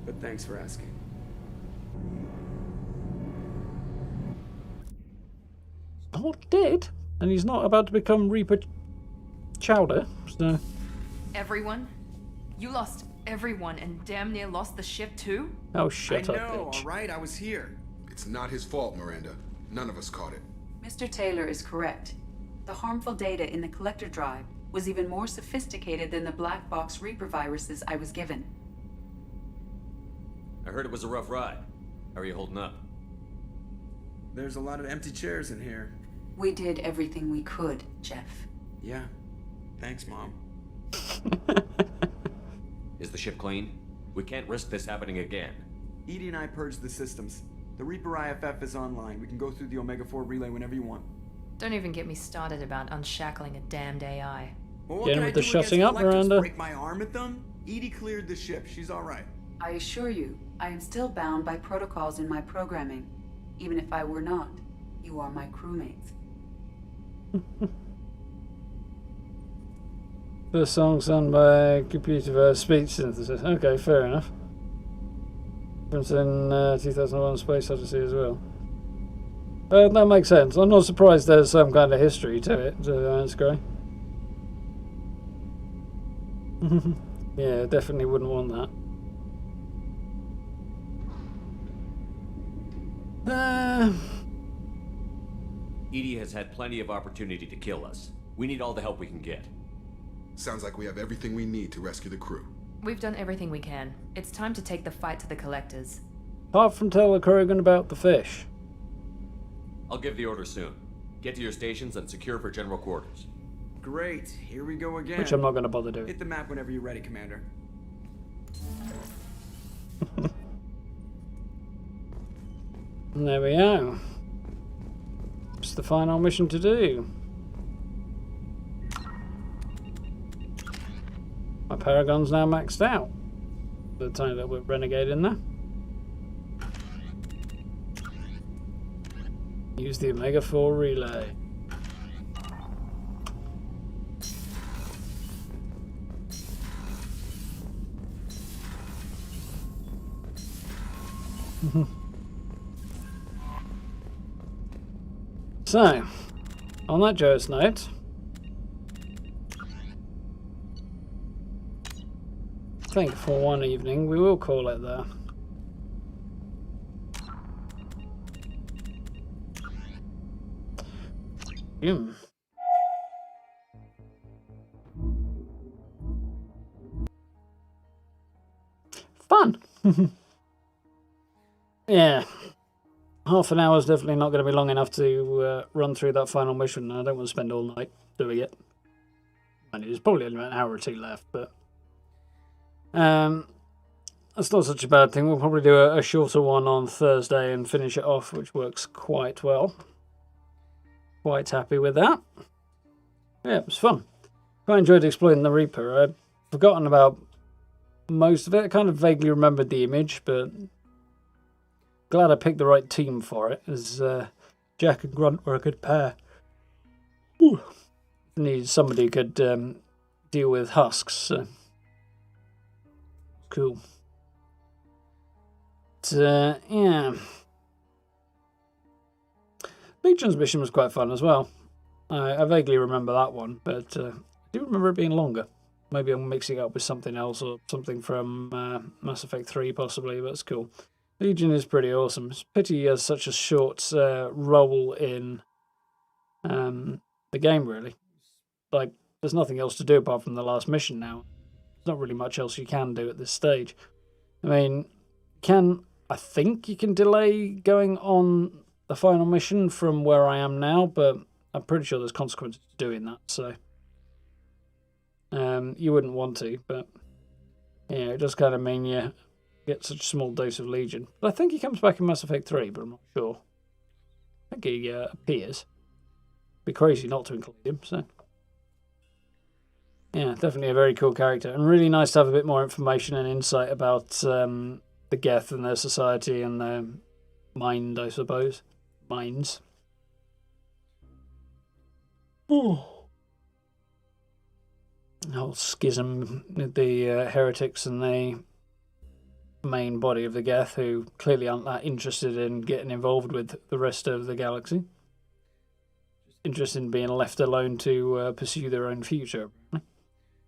But thanks for asking. Not dead, and he's not about to become Reaper Chowder, so... Everyone? You lost everyone and damn near lost the ship too? Oh, shut up, I know, bitch. alright? I was here. It's not his fault, Miranda. None of us caught it. Mr. Taylor is correct. The harmful data in the collector drive was even more sophisticated than the black box Reaper viruses I was given. I heard it was a rough ride. How are you holding up? There's a lot of empty chairs in here. We did everything we could, Jeff. Yeah. Thanks, Mom. Is the ship clean? We can't risk this happening again. Edie and I purged the systems. The Reaper IFF is online. We can go through the Omega-4 relay whenever you want. Don't even get me started about unshackling a damned AI. Well, what Getting can I with do the shutting against up, collectors? Miranda. Break my arm at them? Edie cleared the ship. She's alright. I assure you, I am still bound by protocols in my programming. Even if I were not, you are my crewmates. The song sung by computer speech synthesis. Okay, fair enough. It's in 2001 Space Odyssey as well. That makes sense. I'm not surprised there's some kind of history to it, so that's great. Yeah, definitely wouldn't want that. Edie has had plenty of opportunity to kill us. We need all the help we can get. Sounds like we have everything we need to rescue the crew. We've done everything we can. It's time to take the fight to the collectors. Apart from tell the Krogan about the fish. I'll give the order soon. Get to your stations and secure for general quarters. Great. Here we go again. Which I'm not going to bother doing. Hit the map whenever you're ready, Commander. And there we go. It's the final mission to do. My Paragon's now maxed out. The tiny little bit renegade in there. Use the Omega-4 relay. So, on that joyous note, I think for one evening we will call it there. Fun. Yeah. Half an hour is definitely not going to be long enough to run through that final mission. I don't want to spend all night doing it. And there's probably only an hour or two left, but that's not such a bad thing. We'll probably do a shorter one on Thursday and finish it off, which works quite well. Quite happy with that. Yeah, it was fun. I enjoyed exploring the Reaper. I'd forgotten about most of it. I kind of vaguely remembered the image, but glad I picked the right team for it, as Jack and Grunt were a good pair. Ooh. Needed somebody who could deal with husks, so cool. But, yeah. Legion's mission was quite fun as well. I vaguely remember that one, but I do remember it being longer. Maybe I'm mixing it up with something else or something from Mass Effect 3 possibly, but it's cool. Legion is pretty awesome. It's a pity he has such a short role in the game, really. Like, there's nothing else to do apart from the last mission now. There's not really much else you can do at this stage. I mean, I think you can delay going on the final mission from where I am now, but I'm pretty sure there's consequences to doing that, so you wouldn't want to, but yeah, it does kind of mean you get such a small dose of Legion. But I think he comes back in Mass Effect 3, but I'm not sure. I think he appears. It'd be crazy not to include him, so yeah, definitely a very cool character, and really nice to have a bit more information and insight about the Geth and their society and their mind, I suppose. Minds. Oh. The whole schism with the heretics and the main body of the Geth, who clearly aren't that interested in getting involved with the rest of the galaxy. Just interested in being left alone to pursue their own future.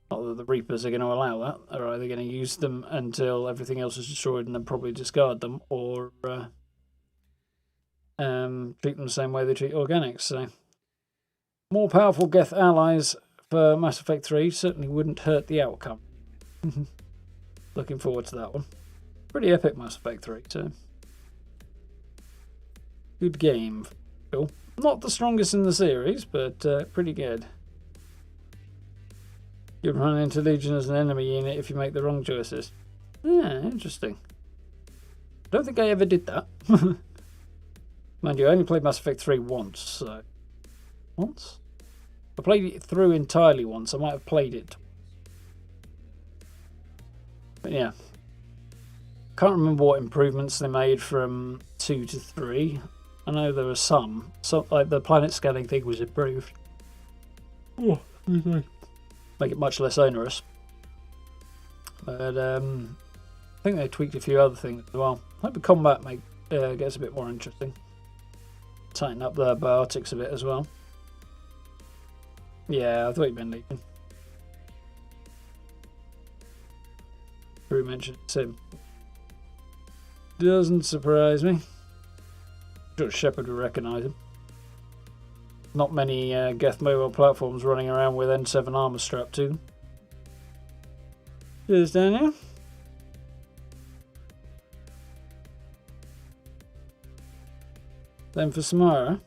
Not that the Reapers are going to allow that. They're either going to use them until everything else is destroyed and then probably discard them, or treat them the same way they treat organics. So, more powerful Geth allies for Mass Effect 3 certainly wouldn't hurt the outcome. Looking forward to that one. Pretty epic Mass Effect 3 too. Good game. Cool. Not the strongest in the series, but pretty good. You run into Legion as an enemy unit if you make the wrong choices. Yeah, interesting. I don't think I ever did that. Mind you, I only played Mass Effect 3 once, so... Once? I played it through entirely once. I might have played it. But yeah. Can't remember what improvements they made from 2 to 3. I know there were some. So, like, the planet scanning thing was improved. Oh, make it much less onerous. But I think they tweaked a few other things as well. I hope the combat gets a bit more interesting. Tighten up the biotics a bit as well. Yeah, I thought you'd been leaving. Drew mentioned it's him. Doesn't surprise me. I'm sure Shepard would recognise him. Not many Geth mobile platforms running around with N7 armour strapped to them. Cheers, Daniel. Then for Samara.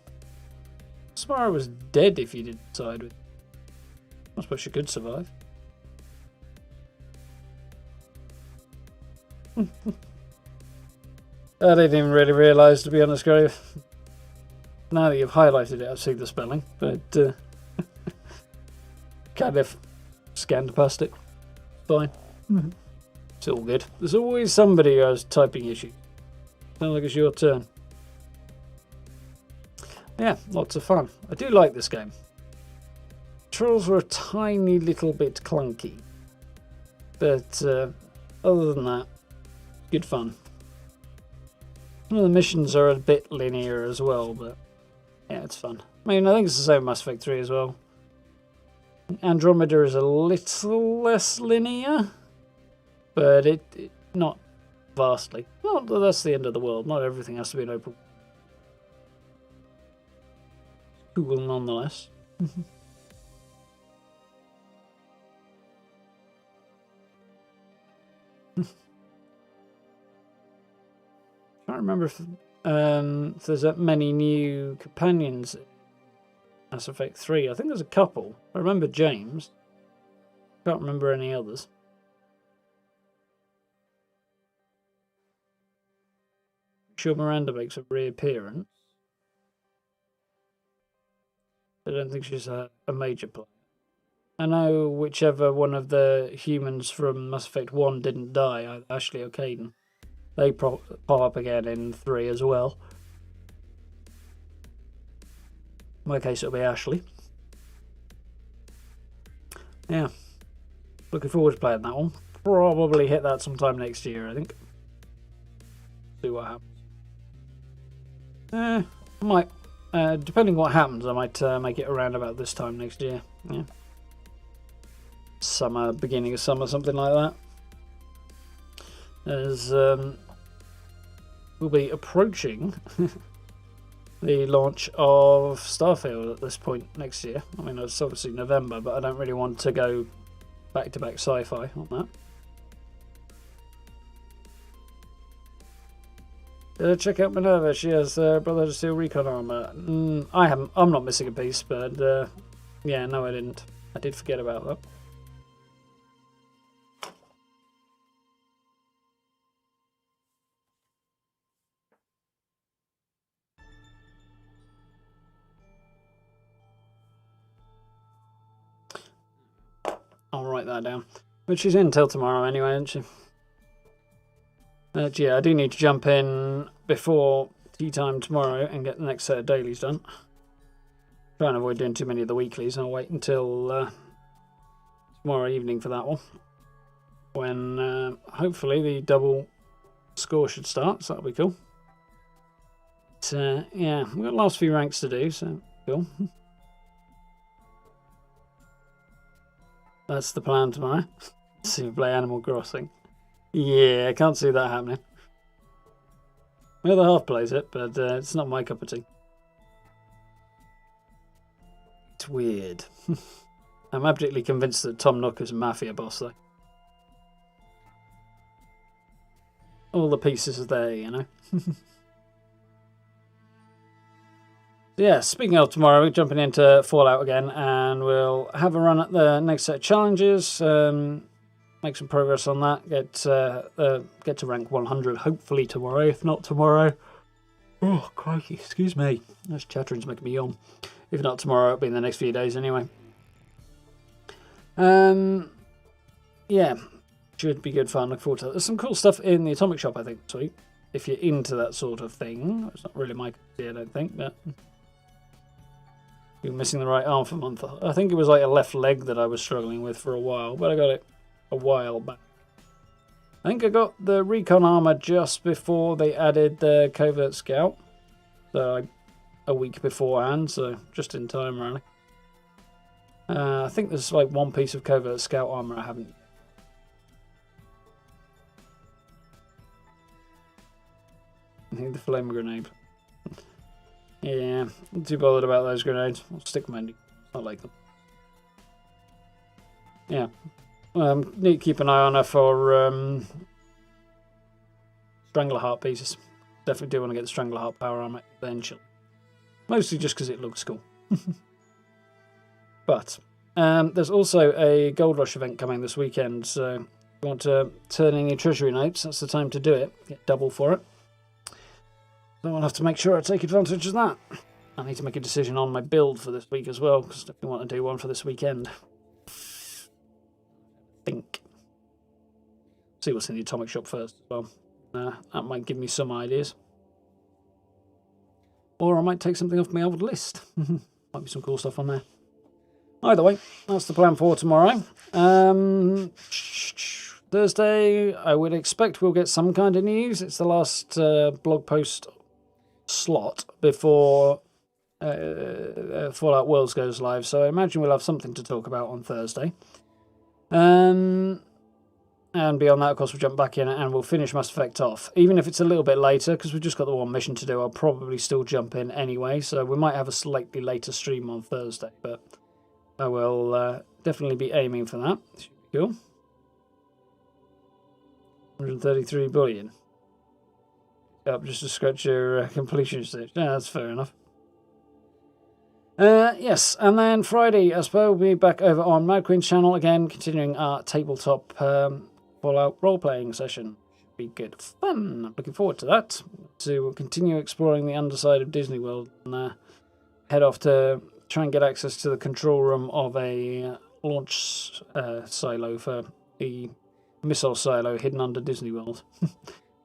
Samara was dead if you didn't side with. I suppose she could survive. I didn't even really realise, to be honest, Grave. Now that you've highlighted it, I see the spelling, but kind of scanned past it. Fine. It's all good. There's always somebody who has typing issues. Sounds like it's your turn. Yeah, lots of fun. I do like this game. Controls were a tiny little bit clunky, but other than that, good fun. Some of the missions are a bit linear as well, but yeah, it's fun. I mean, I think it's the same with Mass Effect 3 as well. Andromeda is a little less linear, but it not vastly. Not that that's the end of the world. Not everything has to be an open. cool nonetheless. I can't remember if there's that many new companions in Mass Effect 3. I think there's a couple. I remember James. Can't remember any others. I'm sure Miranda makes a reappearance. I don't think she's a major player. I know whichever one of the humans from Mass Effect 1 didn't die, Ashley or Caden. They pop up again in 3 as well. In my case, it'll be Ashley. Yeah. Looking forward to playing that one. Probably hit that sometime next year, I think. See what happens. I might, depending what happens, I might make it around about this time next year. Yeah. Summer, beginning of summer, something like that. As we'll be approaching the launch of Starfield at this point next year. I mean, it's obviously November, but I don't really want to go back-to-back sci-fi on that. Check out Minerva. She has Brotherhood of Steel recon armor. I'm not missing a piece, but yeah, no, I didn't. I did forget about that. I'll write that down. But she's in till tomorrow anyway, isn't she? Yeah, I do need to jump in before tea time tomorrow and get the next set of dailies done. Try and avoid doing too many of the weeklies. I'll wait until tomorrow evening for that one. When hopefully the double score should start, so that'll be cool. But, yeah, we've got the last few ranks to do, so cool. That's the plan tomorrow. See if we play Animal Crossing. Yeah, I can't see that happening. My other half plays it, but it's not my cup of tea. It's weird. I'm absolutely convinced that Tom Nook is a mafia boss, though. All the pieces are there, you know. Yeah, speaking of tomorrow, we're jumping into Fallout again, and we'll have a run at the next set of challenges, make some progress on that, get to rank 100 hopefully tomorrow, if not tomorrow. Oh, crikey, excuse me. Those chattering's making me yawn. If not tomorrow, it'll be in the next few days anyway. Yeah, should be good fun, look forward to it. There's some cool stuff in the Atomic Shop, I think, sweet. If you're into that sort of thing. It's not really my cup of tea, I don't think, but... You're missing the right arm for a month. I think it was like a left leg that I was struggling with for a while, but I got it a while back. I think I got the recon armor just before they added the covert scout. So a week beforehand, so just in time really. I think there's like one piece of covert scout armor I haven't. I think the flame grenade. Yeah, I'm too bothered about those grenades. I'll stick them in. I like them. Yeah. Need to keep an eye on her for Strangleheart pieces. Definitely do want to get the Strangleheart power armor eventually. Mostly just because it looks cool. But there's also a Gold Rush event coming this weekend, so if you want to turn in your treasury notes, that's the time to do it. Get double for it. So I'll have to make sure I take advantage of that. I need to make a decision on my build for this week as well, because I definitely want to do one for this weekend. Think. See what's in the Atomic Shop first as well. That might give me some ideas. Or I might take something off my old list. Might be some cool stuff on there. Either way, that's the plan for tomorrow. Thursday, I would expect we'll get some kind of news. It's the last blog post slot before Fallout Worlds goes live, so I imagine we'll have something to talk about on Thursday. And and beyond that, of course, we'll jump back in and we'll finish Mass Effect off. Even if it's a little bit later, because we've just got the one mission to do, I'll probably still jump in anyway. So we might have a slightly later stream on Thursday, but I will definitely be aiming for that. Should be cool. 133 billion. Up just to scratch your completion stage. Yeah, that's fair enough. Yes, and then Friday, I suppose, we'll be back over on Mad Queen's channel again, continuing our tabletop Fallout role-playing session. Should be good fun. I'm looking forward to that. To continue exploring the underside of Disney World and head off to try and get access to the control room of a launch silo for the missile silo hidden under Disney World.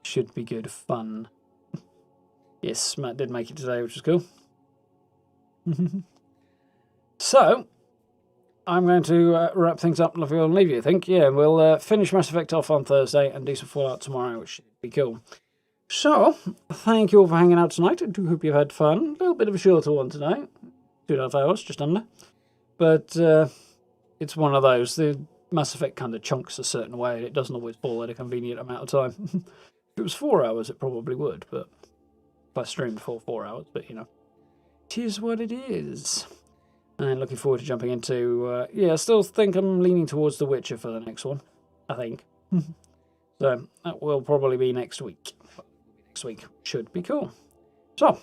Should be good fun. Yes, Matt did make it today, which is cool. So, I'm going to wrap things up and leave you, I think. Yeah, we'll finish Mass Effect off on Thursday and do some Fallout tomorrow, which should be cool. So, thank you all for hanging out tonight. I do hope you've had fun. A little bit of a shorter one tonight. 2.5 hours, just under. But it's one of those. The Mass Effect kind of chunks a certain way, and it doesn't always fall at a convenient amount of time. If it was 4 hours, it probably would, but if I streamed for 4 hours, but you know. It is what it is. And looking forward to jumping into... I still think I'm leaning towards The Witcher for the next one. I think. So, that will probably be next week. Next week should be cool. So,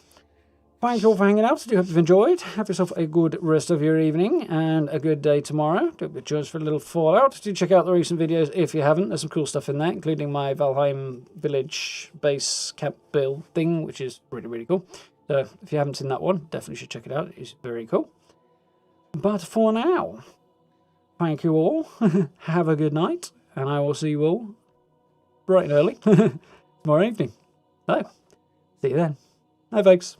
thank you all for hanging out. I do hope you've enjoyed. Have yourself a good rest of your evening and a good day tomorrow. Don't be joined for a little Fallout. Do check out the recent videos if you haven't. There's some cool stuff in there, including my Valheim village base camp build thing, which is really, really cool. So if you haven't seen that one, definitely should check it out. It's very cool. But for now, thank you all. Have a good night, and I will see you all bright and early tomorrow evening. So, see you then. Bye, folks.